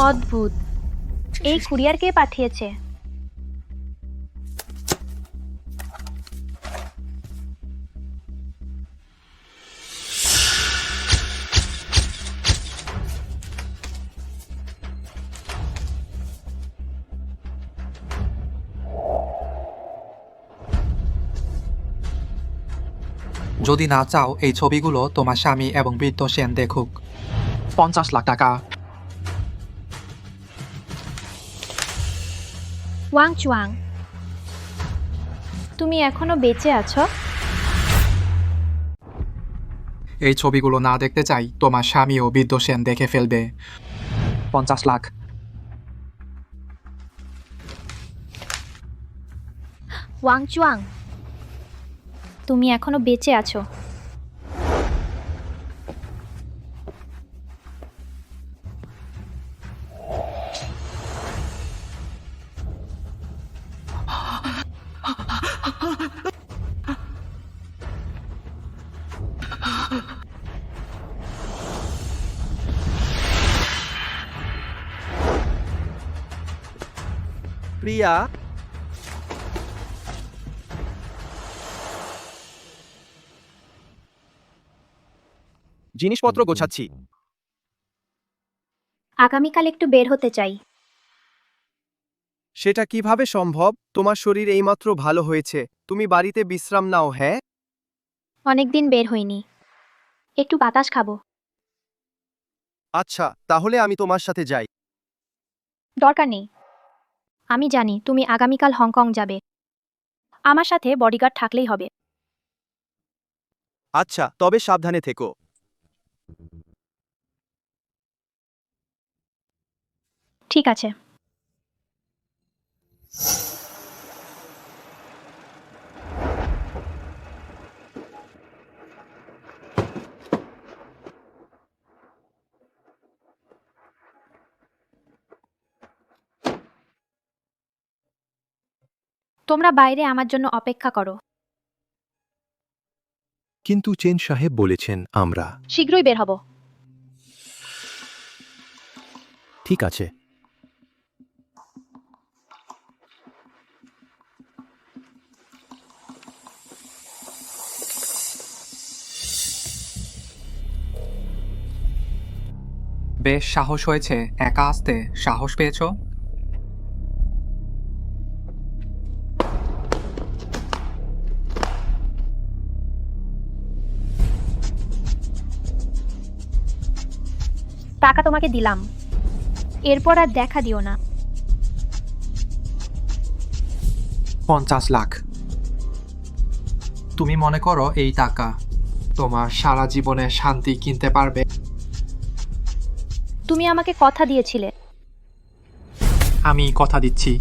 অদ্ভুত, এই কুরিয়ার কে পাঠিয়েছে? যদি না চাও এই ছবিগুলো তোমার স্বামী এবং বৃদ্ধ সেন দেখুক। 50 লাখ টাকা। ওয়াং চুয়াং, তুমি এখনো বেঁচে আছো? এই ছবিগুলো না দেখতে চাই তোমার স্বামী ও বৃদ্ধ সেন দেখে ফেলবে। 50 লাখ। ওয়াং চুয়াং, তুমি এখনো বেঁচে আছো? প্রিয়া, জিনিসপত্র গোছাচ্ছি। আগামীকাল একটু বের হতে চাই। সেটা কিভাবে সম্ভব? তোমার শরীর এইমাত্র ভালো হয়েছে, তুমি বাড়িতে বিশ্রাম নাও। হ্যাঁ, অনেকদিন বের হইনি, একটু বাতাস খাবো। আচ্ছা, তাহলে আমি তোমার সাথে যাই। দরকার নেই, আমি জানি তুমি আগামীকাল হংকং যাবে। আমার সাথে বডিগার্ড থাকলেই হবে। আচ্ছা, তবে সাবধানে থেকো। ঠিক আছে। তোমরা বাইরে আমার জন্য অপেক্ষা করো। কিন্তু চেন সাহেব বলেছেন আমরা। শীঘ্রই বের হব। ঠিক আছে। বেশ সাহস হয়েছে, একা আসতে সাহস পেয়েছো? টাকা তোমাকে দিলাম, এরপর আর দেখা দিও না। 50 লাখ। তুমি মনে করো এই টাকা তোমার সারা জীবনে শান্তি কিনতে পারবে? তুমি আমাকে কথা দিয়েছিলে। আমি কথা দিচ্ছি,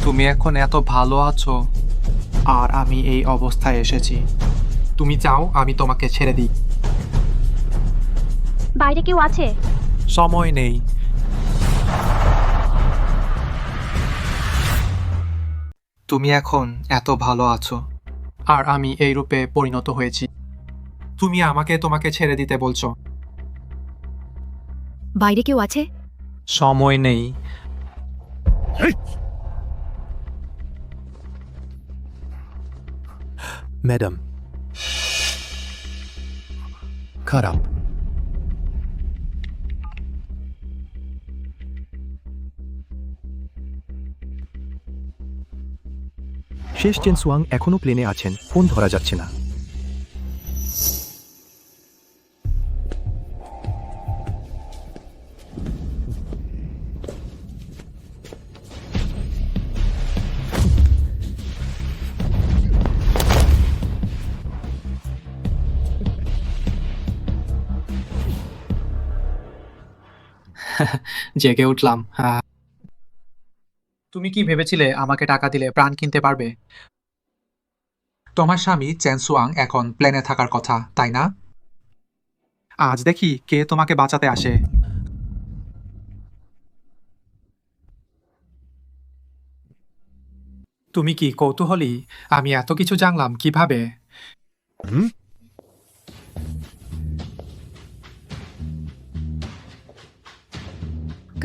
তুমি এখন এত ভালো আছো আর আমি এই অবস্থায় এসেছি। তুমি চাও আমি তোমাকে ছেড়ে দিই? বাইরে কেউ আছে? সময় নেই। তুমি এখন এত ভালো আছো আর আমি এই রূপে পরিণত হয়েছি। তুমি আমাকে তোমাকে ছেড়ে দিতে বলছো? বাইরে কেউ আছে? সময় নেই। ম্যাডাম, খারাপ। শেষ চেন সুয়াং এখনো প্লেনে আছেন, ফোন ধরা যাচ্ছে না। জেগে উঠলাম। তুমি কি ভেবেছিলে আমাকে টাকা দিলে প্রাণ কিনতে পারবে? তোমার স্বামী চেন সুয়াং এখন প্লেনে থাকার কথা, তাই না? আজ দেখি কে তোমাকে বাঁচাতে আসে। তুমি কি কৌতূহলী? আমি এত কিছু জানলাম কিভাবে?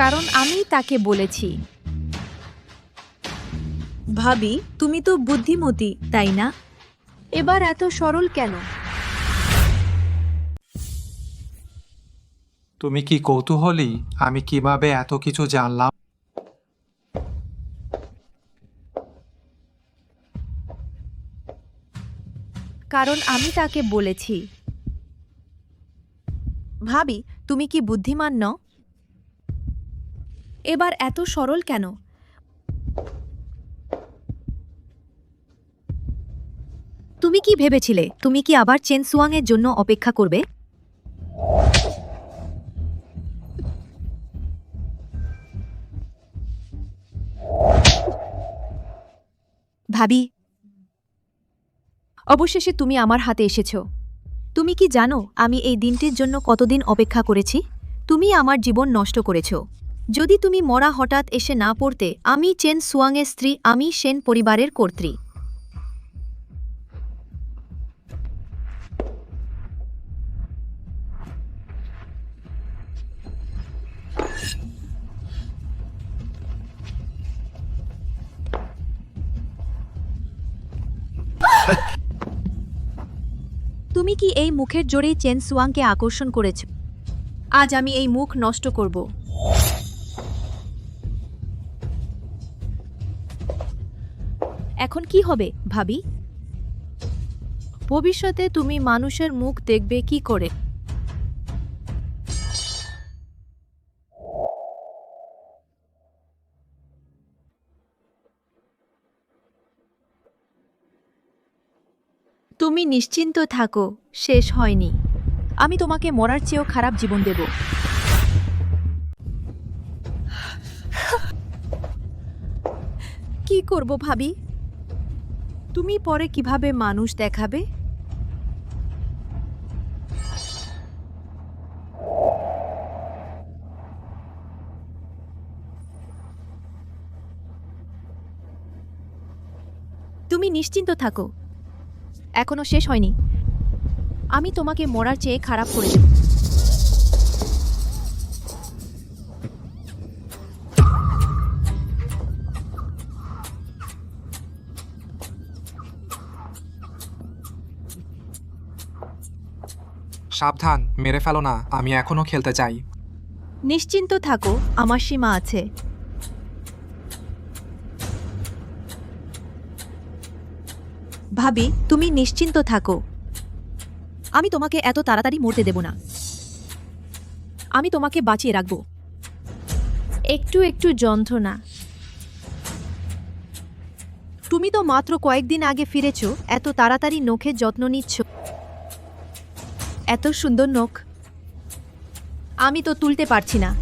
কারণ আমি তাকে বলেছি। ভাবি, তুমি তো বুদ্ধিমতী, তাই না? এবার এত সরল কেন? তুমি কি কৌতূহলী আমি কিভাবে এত কিছু জানলাম? কারণ আমি তাকে বলেছি। ভাবি, তুমি কি বুদ্ধিমান নও? এবার এত সরল কেন? তুমি কি ভেবেছিলে তুমি কি আবার চেন সুয়াং এর জন্য অপেক্ষা করবে? ভাবি, অবশেষে তুমি আমার হাতে এসেছো। তুমি কি জানো আমি এই দিনটির জন্য কতদিন অপেক্ষা করেছি? তুমি আমার জীবন নষ্ট করেছো। যদি তুমি মরা হঠাৎ এসে না পড়তে, আমি চেন সুয়াংয়ের স্ত্রী, আমি সেন পরিবারের কর্ত্রী। তুমি কি এই মুখের জোরেই চেন সুয়াংকে আকর্ষণ করেছ? আজ আমি এই মুখ নষ্ট করব। এখন কি হবে ভাবি? ভবিষ্যতে তুমি মানুষের মুখ দেখবে কি করে? তুমি নিশ্চিন্ত থাকো, শেষ হয়নি। আমি তোমাকে মরার চেয়েও খারাপ জীবন দেব। কি করব ভাবি? তুমি পরে কিভাবে মানুষ দেখাবে? তুমি নিশ্চিন্ত থাকো, এখনো শেষ হয়নি। আমি তোমাকে মরার চেয়ে খারাপ করে দেব। সাবধান, মেরে ফেলো না, আমি এখনো খেলতে চাই। নিশ্চিন্ত থাকো, আমার সীমা আছে। ভাবি, তুমি নিশ্চিন্ত থাকো। আমি তোমাকে এত তাড়াতাড়ি মরতে দেব না। আমি তোমাকে বাঁচিয়ে রাখব। একটু একটু যন্ত্রণা। তুমি তো মাত্র কয়েকদিন আগে ফিরেছো, এত তাড়াতাড়ি নখের যত্ন নিচ্ছ। এত সুন্দর নখ, আমি তো তুলতে পারছি না।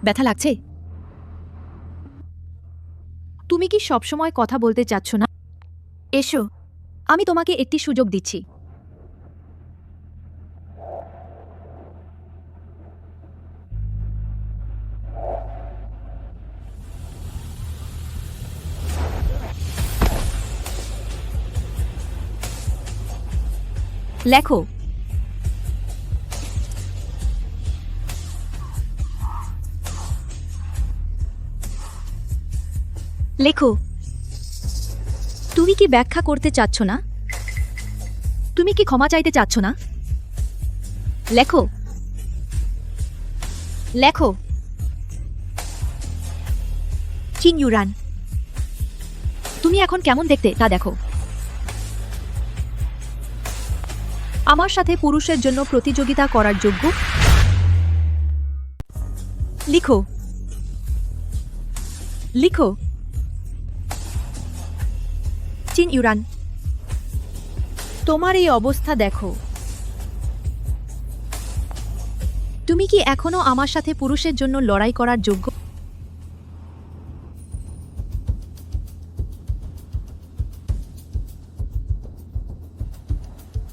ব্যথা লাগছে? তুমি কি সবসময় কথা বলতে চাচ্ছ না? এসো, আমি তোমাকে একটি সুযোগ দিচ্ছি। লেখো। লেখো। তুমি কি ব্যাখ্যা করতে চাচ্ছ না? তুমি কি ক্ষমা চাইতে চাচ্ছ না? লেখো। লেখো। চিন ইউরান, তুমি এখন কেমন দেখতে তা দেখো। আমার সাথে পুরুষের জন্য প্রতিযোগিতা করার যোগ্য? লিখো লিখো চিন ইউরান, তোমার এই অবস্থা দেখো। তুমি কি এখনো আমার সাথে পুরুষের জন্য লড়াই করার যোগ্য?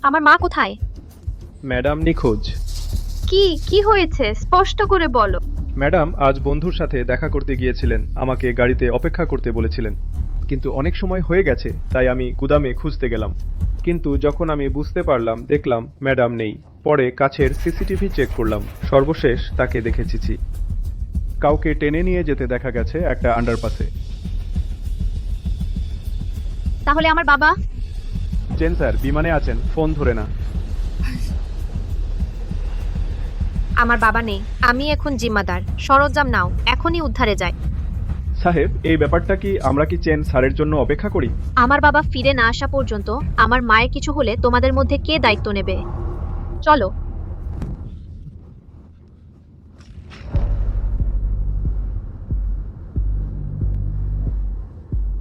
আমার মা কোথায়? ম্যাডাম নিখোঁজ। কি হয়েছে স্পষ্ট করে বলো। ম্যাডাম আজ বন্ধুর সাথে দেখা করতে গিয়েছিলেন, আমাকে গাড়িতে অপেক্ষা করতে বলেছিলেন, কিন্তু অনেক সময় হয়ে গেছে তাই আমি গুদামে খুঁজতে গেলাম, কিন্তু যখন আমি বুঝতে পারলাম দেখলাম ম্যাডাম নেই। পরে কাছের সিসিটিভি চেক করলাম, সর্বশেষ তাকে দেখেছি কাউকে টেনে নিয়ে যেতে দেখা গেছে একটা আন্ডারপাসে। তাহলে আমার বাবা? চেন স্যার বিমানে আছেন, ফোন ধরে না। আমার বাবা নেই, আমি এখন জিম্মাদার। সরঞ্জাম নাও, এখনই উদ্ধারে যাই। সাহেব এই ব্যাপারটা কি আমরা কি চেন স্যারের জন্য অপেক্ষা করি? আমার বাবা ফিরে না আসা পর্যন্ত আমার মায়ের কিছু হলে তোমাদের মধ্যে কে দায়িত্ব নেবে? চলো।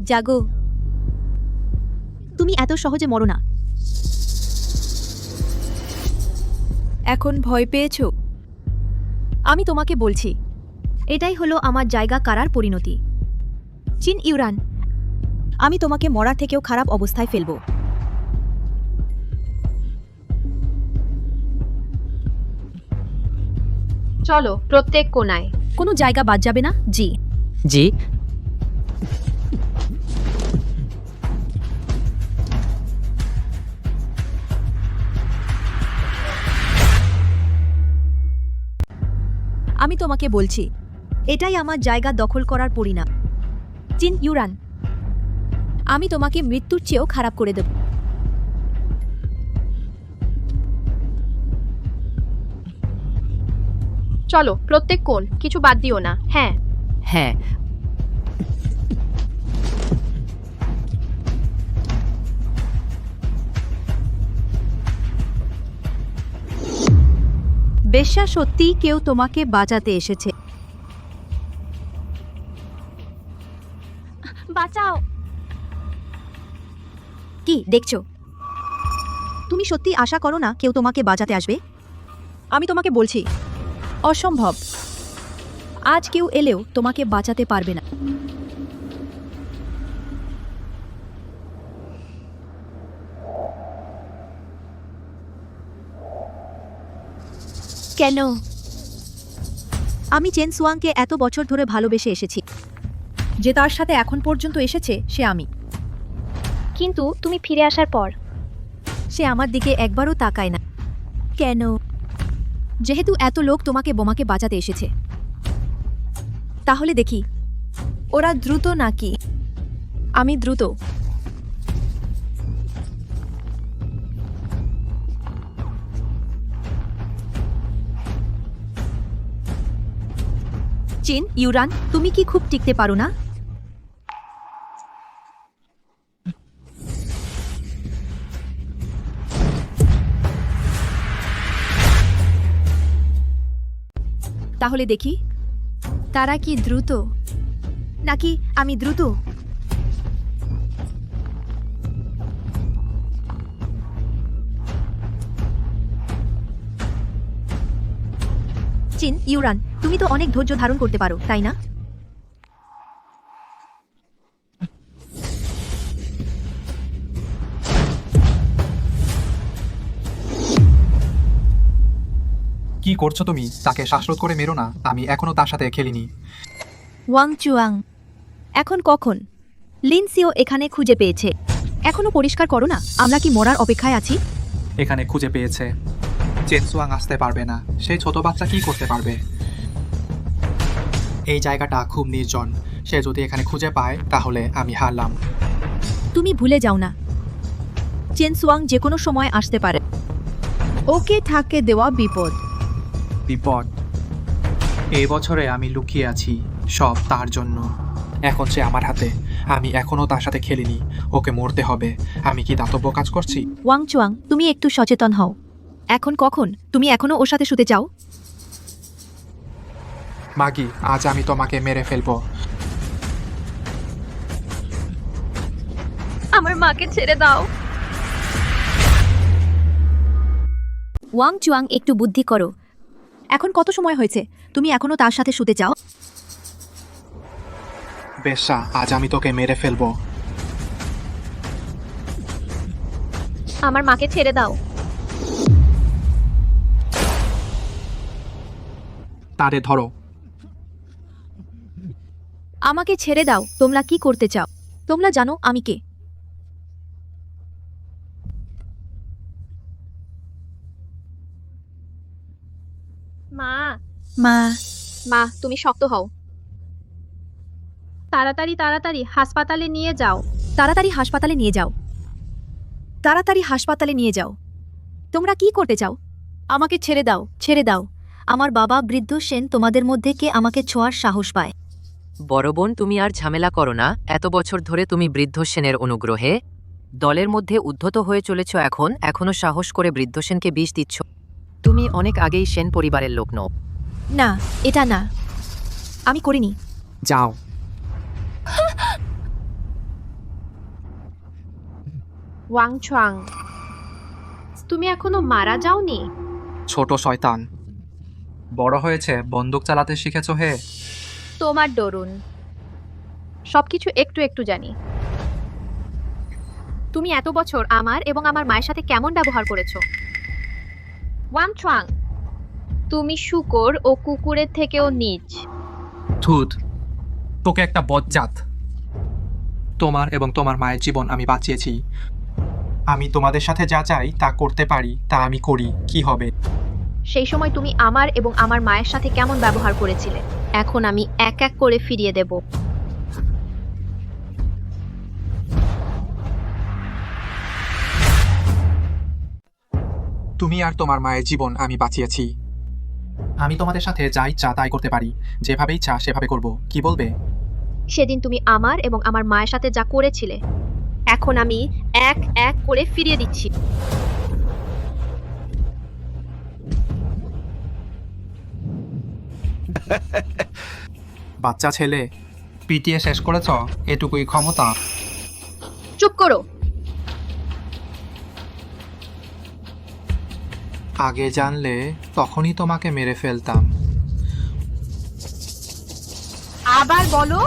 জাগো, তুমি এত সহজে মরো না। এখন ভয় পেয়েছো? আমি তোমাকে বলছি, এটাই হলো আমার জায়গা কারার পরিণতি। চিন ইউরান, আমি তোমাকে মরার থেকেও খারাপ অবস্থায় ফেলব। চলো প্রত্যেক কোণায়। কোনো জায়গা বাদ যাবে না? জি জি। আমি তোমাকে বলছি, এটাই আমার জায়গা দখল করার পরিণাম। চিন ইউরান, আমি তোমাকে মৃত্যুর চেয়েও খারাপ করে দেব। চলো প্রত্যেক কোণ, কিছু বাদ দিও না। হ্যাঁ হ্যাঁ। বেশ্যা, সত্যিই কেউ তোমাকে বাঁচাতে এসেছে। বাঁচাও। কি দেখছো? তুমি সত্যি আশা করো না কেউ তোমাকে বাঁচাতে আসবে? আমি তোমাকে বলছি, অসম্ভব। আজ কেউ এলেও তোমাকে বাঁচাতে পারবে না। কেন? আমি চেন সুয়াংকে এত বছর ধরে ভালোবেসে এসেছি। যে তার সাথে এখন পর্যন্ত এসেছে সে আমি। কিন্তু তুমি ফিরে আসার পর সে আমার দিকে একবারও তাকায় না। কেন? যেহেতু এত লোক তোমাকে বোমাকে বাঁচাতে এসেছে। তাহলে দেখি ওরা দ্রুত নাকি আমি দ্রুত। চিন ইউরান, তুমি কি খুব টিকতে পারো না? তাহলে দেখি তারা কি দ্রুত নাকি আমি দ্রুত। চিন ইউরান, তুমি তো অনেক ধৈর্য ধারণ করতে পারো, তাই না? কি করছো তুমি? তাকে শ্বাসরোধ করে মেরো না, আমি এখনো তার সাথে খেলিনি। ওয়াং চুয়াং, এখন কখন? লিনসিও এখানে খুঁজে পেয়েছে। এখনো পরিষ্কার করো না, আমরা কি মরার অপেক্ষায় আছি? এখানে খুঁজে পেয়েছে। চেন সুয়াং আসতে পারবে না, সেই ছোট বাচ্চা কি করতে পারবে? এই জায়গাটা খুব নির্জন, সে যদি এখানে খুঁজে পায় তাহলে আমি হারলাম। তুমি ভুলে যাও না, চেন সুয়াং যে কোনো সময় আসতে পারে। ওকে ঠাকে দেওয়া বিপদ। বিপদ? এই বছরে আমি লুকিয়ে আছি, সব তার জন্য। এখন সে আমার হাতে, আমি এখনো তার সাথে খেলিনি। ওকে মরতে হবে। আমি কি দাতব্য কাজ করছি? ওয়াং চুয়াং, তুমি একটু সচেতন হও। এখন কখন তুমি এখনো ওর সাথে শুতে চাও? মাগি, আজ আমি তোমাকে মেরে ফেলবো। আমার মাকে ছেড়ে দাও। ওয়াং চুয়াং, একটু বুদ্ধি করো। এখন কত সময় হয়েছে, তুমি এখনো তার সাথে শুতে চাও? বেশ্যা, আজ আমি তোকে মেরে ফেলবো। আমার মাকে ছেড়ে দাও। তারে ধরো। আমাকে ছেড়ে দাও। তোমরা কি করতে চাও? তোমরা জানো আমি কে? মা, মা। মা তুমি শক্ত হও। তাড়াতাড়ি তাড়াতাড়ি হাসপাতালে নিয়ে যাও। তাড়াতাড়ি হাসপাতালে নিয়ে যাও। তাড়াতাড়ি হাসপাতালে নিয়ে যাও। তোমরা কি করতে চাও? আমাকে ছেড়ে দাও, ছেড়ে দাও। আমার বাবা বৃদ্ধ সেন, তোমাদের মধ্যে কে আমাকে ছোঁয়ার সাহস পায়? বড় বোন, তুমি আর ঝামেলা করো না। এত বছর ধরে তুমি বৃদ্ধ সেনের অনুগ্রহে দলের মধ্যে উদ্ধত হয়ে চলেছ, এখনো সাহস করে বৃদ্ধ সেনকে বিষ দিচ্ছ। তুমি অনেক আগেই সেন পরিবারের লোক নও। না, এটা না, আমি করিনি। যাও। ওয়াং চুয়াং, তুমি এখনো মারা যাওনি? ছোট শয়তান, বড় হয়েছে বন্দুক চালাতে শিখেছো হে। তোমার দরুন সবকিছু একটু একটু জানি। তুমি এত বছর আমার এবং আমার মায়ের সাথে কেমন ব্যবহার করেছো? ওয়াং চুয়াং, তুমি শূকর ও কুকুরের থেকেও নীচ। ধুত, তোকে একটা বজ্জাত। তোমার এবং তোমার মায়ের জীবন আমি বাঁচিয়েছি। আমি তোমাদের সাথে যা চাই তা করতে পারি, তা আমি করি। কি হবে? সেই সময় তুমি আমার এবং আমার মায়ের সাথে কেমন ব্যবহার করেছিলে, এখন আমি এক এক করে ফিরিয়ে দেব। তুমি আর তোমার মায়ের জীবন আমি বাঁচিয়েছি। আমি তোমাদের সাথে যা ইচ্ছা তাই করতে পারি, যেভাবে ইচ্ছা সেভাবে করব। কি বলবে? সেদিন তুমি আমার এবং আমার মায়ের সাথে যা করেছিলে, এখন আমি এক এক করে ফিরিয়ে দিচ্ছি। বাচ্চা ছেলে, পিটিয়ে শেষ করেছ? এটুকুই ক্ষমতা? চুপ করো। আগে জানলে তখনই তোমাকে মেরে ফেলতাম। আবার বলো।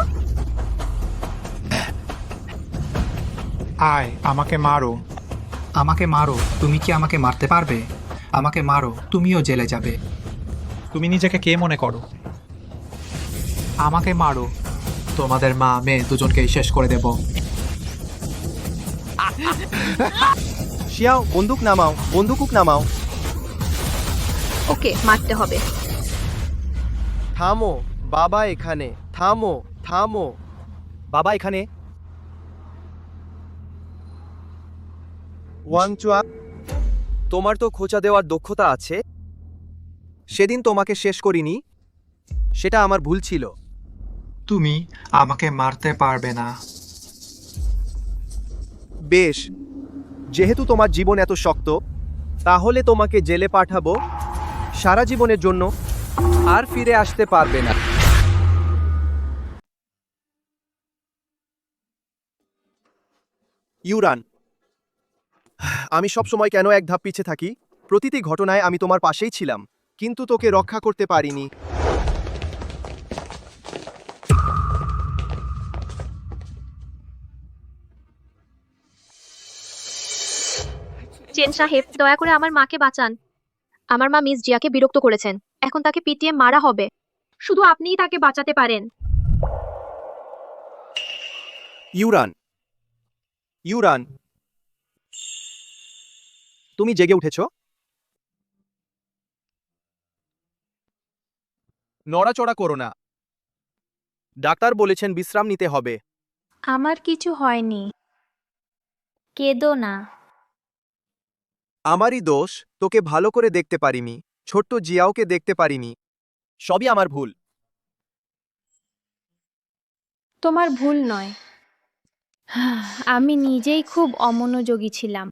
আয়, আমাকে মারো। আমাকে মারো। তুমি কি আমাকে মারতে পারবে? আমাকে মারো, তুমিও জেলে যাবে। তুমি নিজেকে কে মনে করো? আমাকে মারো। তোমাদের মা মেয়ে দুজনকেই শেষ করে দেব। শিয়াও, বন্দুক নামাও, বন্দুক নামাও। ওকে মারতে হবে। থামো, বাবা এখানে। থামো, থামো। বাবা এখানে। ওয়াং চুয়াং, তোমার তো খোঁচা দেওয়ার দক্ষতা আছে। সেদিন তোমাকে শেষ করিনি, সেটা আমার ভুল ছিল। তুমি আমাকে মারতে পারবে না। বেশ, যেহেতু তোমার জীবন এত শক্ত, তাহলে তোমাকে জেলে পাঠাবো সারা জীবনের জন্য। আর ফিরে আসতে পারবে না। ইউরান, আমি সবসময় কেন এক ধাপ পিছে থাকি? প্রতিটি ঘটনায় আমি তোমার পাশেই ছিলাম, কিন্তু তোকে রক্ষা করতে পারিনি। চেন সাহেব, দয়া করে আমার মাকে বাঁচান। আমার মা মিস জিয়াকে বিরক্ত করেছেন, এখন তাকে পিটিয়ে মারা হবে। শুধু আপনিই তাকে বাঁচাতে পারেন। ইউরান, ইউরান, তুমি জেগে উঠেছ? নড়াচড়া করো না। ডাক্তার বলেছেন বিশ্রাম নিতে হবে। আমার কিছু হয়নি, কেঁদো না। আমারই দোষ, তোকে ভালো করে দেখতে পারিনি, ছোট্ট জিয়াওকে দেখতে পারিনি। সবই আমার ভুল। তোমার ভুল নয়, আমি নিজেই খুব অমনোযোগী ছিলাম।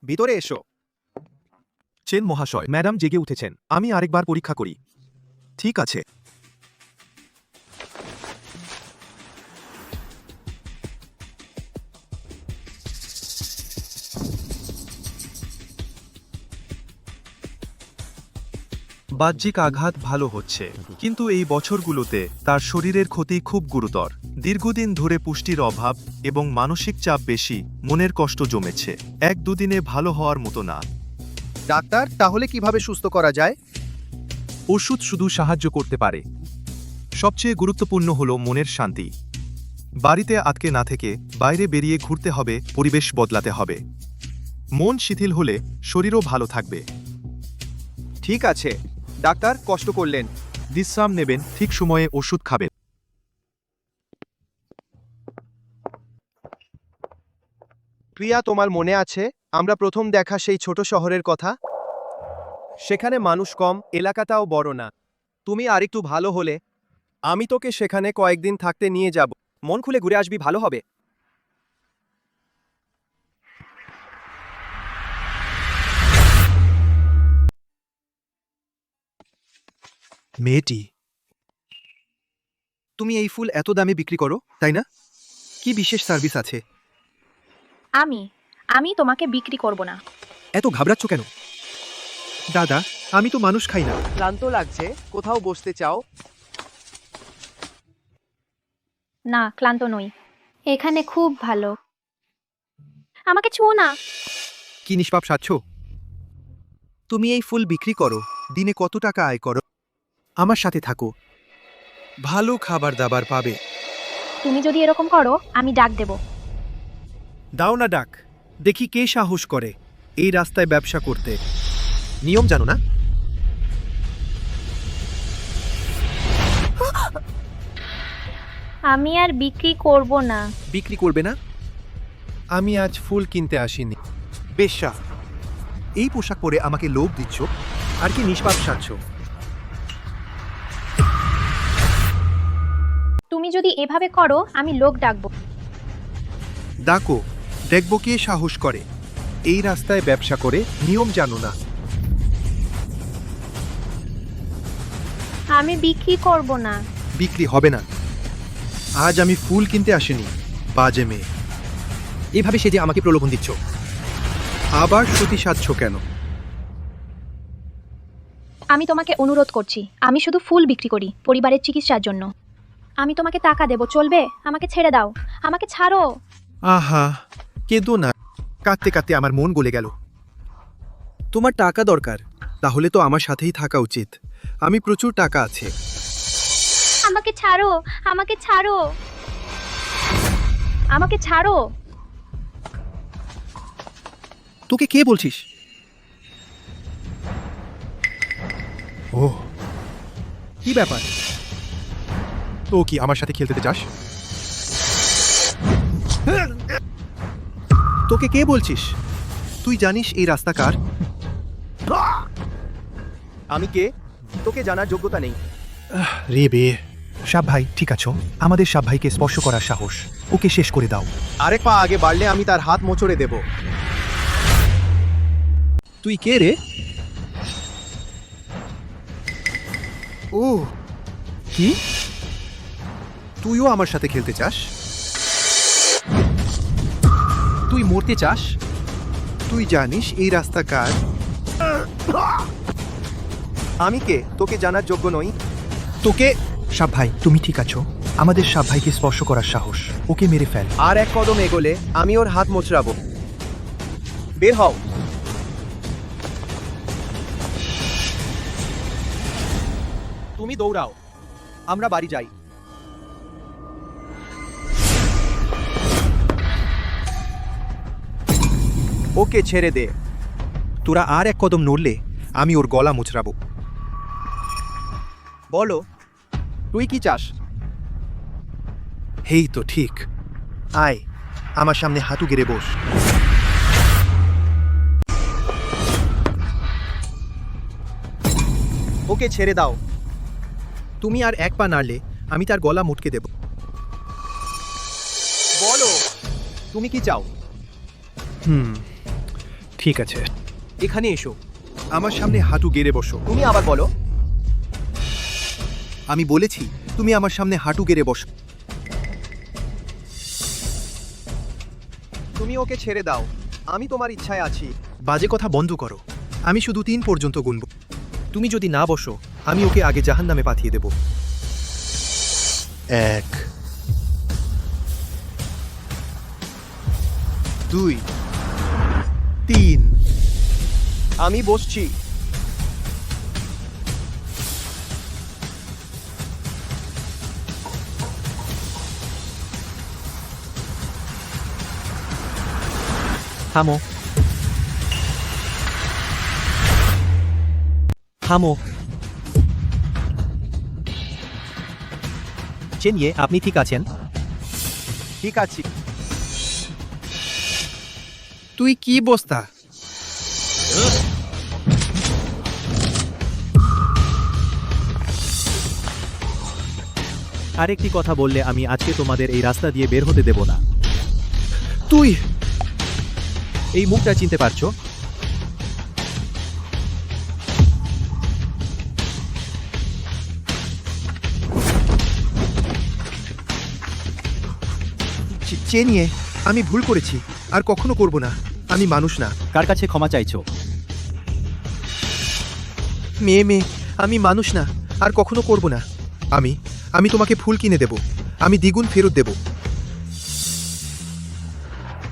ভিতরে এসো। চেন মহাশয়, ম্যাডাম জেগে উঠেছেন। আমি আরেকবার পরীক্ষা করি। ঠিক আছে। বাহ্যিক আঘাত ভালো হচ্ছে, কিন্তু এই বছরগুলোতে তার শরীরের ক্ষতি খুব গুরুতর। দীর্ঘদিন ধরে পুষ্টির অভাব এবং মানসিক চাপ বেশি, মনের কষ্ট জমেছে। 1-2 দিনে ভালো হওয়ার মতো না। ডাক্তার, তাহলে কিভাবে সুস্থ করা যায়? ওষুধ শুধু সাহায্য করতে পারে। সবচেয়ে গুরুত্বপূর্ণ হলো মনের শান্তি। বাড়িতে আটকে না থেকে বাইরে বেরিয়ে ঘুরতে হবে, পরিবেশ বদলাতে হবে। মন শিথিল হলে শরীরও ভালো থাকবে। ঠিক আছে ডাক্তার, কষ্ট করলেন। বিশ্রাম নেবেন, ঠিক সময়ে ওষুধ খাবেন। প্রিয়া, তোমার মনে আছে আমরা প্রথম দেখা সেই ছোট শহরের কথা? সেখানে মানুষ কম, এলাকাটাও বড় না। তুমি আরেকটু ভালো হলে আমি তোকে সেখানে কয়েকদিন থাকতে নিয়ে যাব। মন খুলে ঘুরে আসবি, ভালো হবে। মেয়েটি, তুমি এই ফুল এত দামে বিক্রি করো, তাই না? কি বিশেষ সার্ভিস আছে? আমি তোমাকে বিক্রি করব না। এত ঘাবড়াচ্ছ কেন? দাদা, আমি তো মানুষ খাই না। ক্লান্ত লাগছে, কোথাও বসতে চাও? না, ক্লান্ত নই। এখানে খুব ভালো। আমাকে ছুঁয়ো না। কি নিষ্পাপ সাচ্ছ? তুমি এই ফুল বিক্রি করো, দিনে কত টাকা আয় করো? আমার সাথে থাকো, ভালো খাবার দাবার পাবে। তুমি যদি এরকম করো, আমি ডাক দেব। দাও না ডাক, দেখি কে সাহস করে এই রাস্তায় ব্যবসা করতে। নিয়ম জানো না? আমি আর বিক্রি করব না। বিক্রি করবে না? আমি আজ ফুল কিনতে আসিনি। বেশ্যা, এই পোশাক পরে আমাকে লোভ দিচ্ছ? আর কি নিষ্পাপ সাচ্ছ? তুমি যদি এভাবে করো, আমি লোক ডাকবো। ডাকো, দেখব কে সাহস করে এই রাস্তায় ব্যবসা করে। নিয়ম জানো না? আমি বিক্রি করব না। বিক্রি হবে না। আজ আমি ফুল কিনতে আসিনি, বাজে মেয়ে। এভাবে সেজে আমাকে প্রলোভন দিচ্ছ। আবার সতী সাজছ কেন? আমি তোমাকে অনুরোধ করছি, আমি শুধু ফুল বিক্রি করি পরিবারের চিকিৎসার জন্য। আমি তোমাকে টাকা দেব, চলবে? আমাকে ছেড়ে দাও, আমাকে ছাড়ো। আহা, কেঁদো না। কাঁদতে কাঁদতে আমার মন গলে গেল। তোমার টাকা দরকার, তাহলে তো আমার সাথেই থাকা উচিত। আমি প্রচুর টাকা আছে। আমাকে ছাড়ো, আমাকে ছাড়ো, আমাকে ছাড়ো। তোকে কে বলছিস? ও, কি ব্যাপার? ও কি আমার সাথে খেলতে চাস? তোকে কে বলছিস? তুই জানিস এই রাস্তা কার? আমি কে তোকে জানার যোগ্যতা নেই। রে বে, সাব ভাই ঠিক আছো? আমাদের সাব ভাইকে স্পর্শ করার সাহস, ওকে শেষ করে দাও। আরেক পা আগে বাড়লে আমি তার হাত মোচড়ে দেব। তুই কে রে? ও, কি? তুইও আমার সাথে খেলতে চাস? তুই মরতে চাস? তুই জানিস এই রাস্তা কার? আমি কে তোকে জানার যোগ্য নই? তোকে সাব ভাই, তুমি ঠিক আছো? আমাদের সাব ভাইকে স্পর্শ করার সাহস, ওকে মেরে ফেল। আর এক কদম এগোলে আমি ওর হাত মোচড়াবো। বের হও। তুমি দৌড়াও, আমরা বাড়ি যাই। ওকে ছেড়ে দে। তোরা আর এক কদম নড়লে আমি ওর গলা মুচড়াবো। বলো, তুই কি চাস? হেই তো ঠিক। আয়, আমার সামনে হাঁটু গেড়ে বস। ওকে ছেড়ে দাও। তুমি আর এক পা নাড়লে আমি তার গলা মুটকে দেব। বলো, তুমি কি চাও? ঠিক ঠিক আছে, এখানে এসো। আমার সামনে হাঁটু গেড়ে বসো। তুমি আবার বলো। আমি বলেছি তুমি আমার সামনে হাঁটু গেড়ে বসো। তুমি ওকে ছেড়ে দাও, আমি তোমার ইচ্ছায় আছি। বাজে কথা বন্ধ করো। আমি শুধু 3 পর্যন্ত গুনব। তুমি যদি না বসো আমি ওকে আগে জাহান্নামে পাঠিয়ে দেব। 1 2 3। আমি বসছি। থামো, থামো। চেনিয়ে, আপনি ঠিক আছেন? ঠিক আছি। তুই কি বস্তা? আরেকটি কথা বললে আমি আজকে তোমাদের এই রাস্তা দিয়ে বের হতে দেব না। তুই এই মুখটা চিনতে পারছো? চেনিয়ে, আমি ভুল করেছি, আর কখনো করব না। আমি মানুষ না। কার কাছে ক্ষমা চাইছো? মেয়ে, আমি মানুষ না, আর কখনো করব না। আমি তোমাকে ফুল কিনে দেব, আমি দ্বিগুণ ফেরত দেব।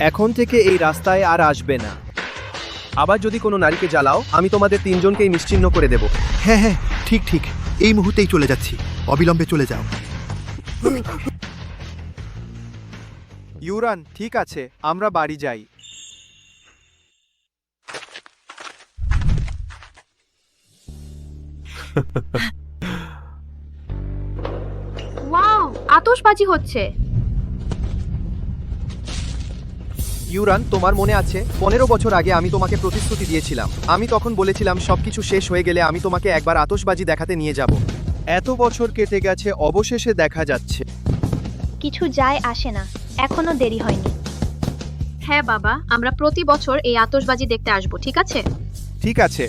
এখন থেকে এই রাস্তায় আর আসবে না। আবার যদি কোনো নারীকে জ্বালাও, আমি তোমাদের 3 জনকেই নিশ্চিহ্ন করে দেব। হ্যাঁ হ্যাঁ, ঠিক ঠিক, এই মুহূর্তেই চলে যাচ্ছি। অবিলম্বে চলে যাও। ইউরান, ঠিক আছে, আমরা বাড়ি যাই। ওয়াও, আতশবাজি হচ্ছে। ইউরান, তোমার মনে আছে 15 বছর আগে আমি তোমাকে প্রতিশ্রুতি দিয়েছিলাম। আমি তখন বলেছিলাম সবকিছু শেষ হয়ে গেলে আমি তোমাকে একবার আতশবাজি দেখাতে নিয়ে যাব। এত বছর কেটে গেছে, অবশেষে দেখা যাচ্ছে। কিছু যায় আসে না, এখনো দেরি হয়নি। হ্যাঁ বাবা, আমরা প্রতি বছর এই আতশবাজি দেখতে আসব, ঠিক আছে? ঠিক আছে।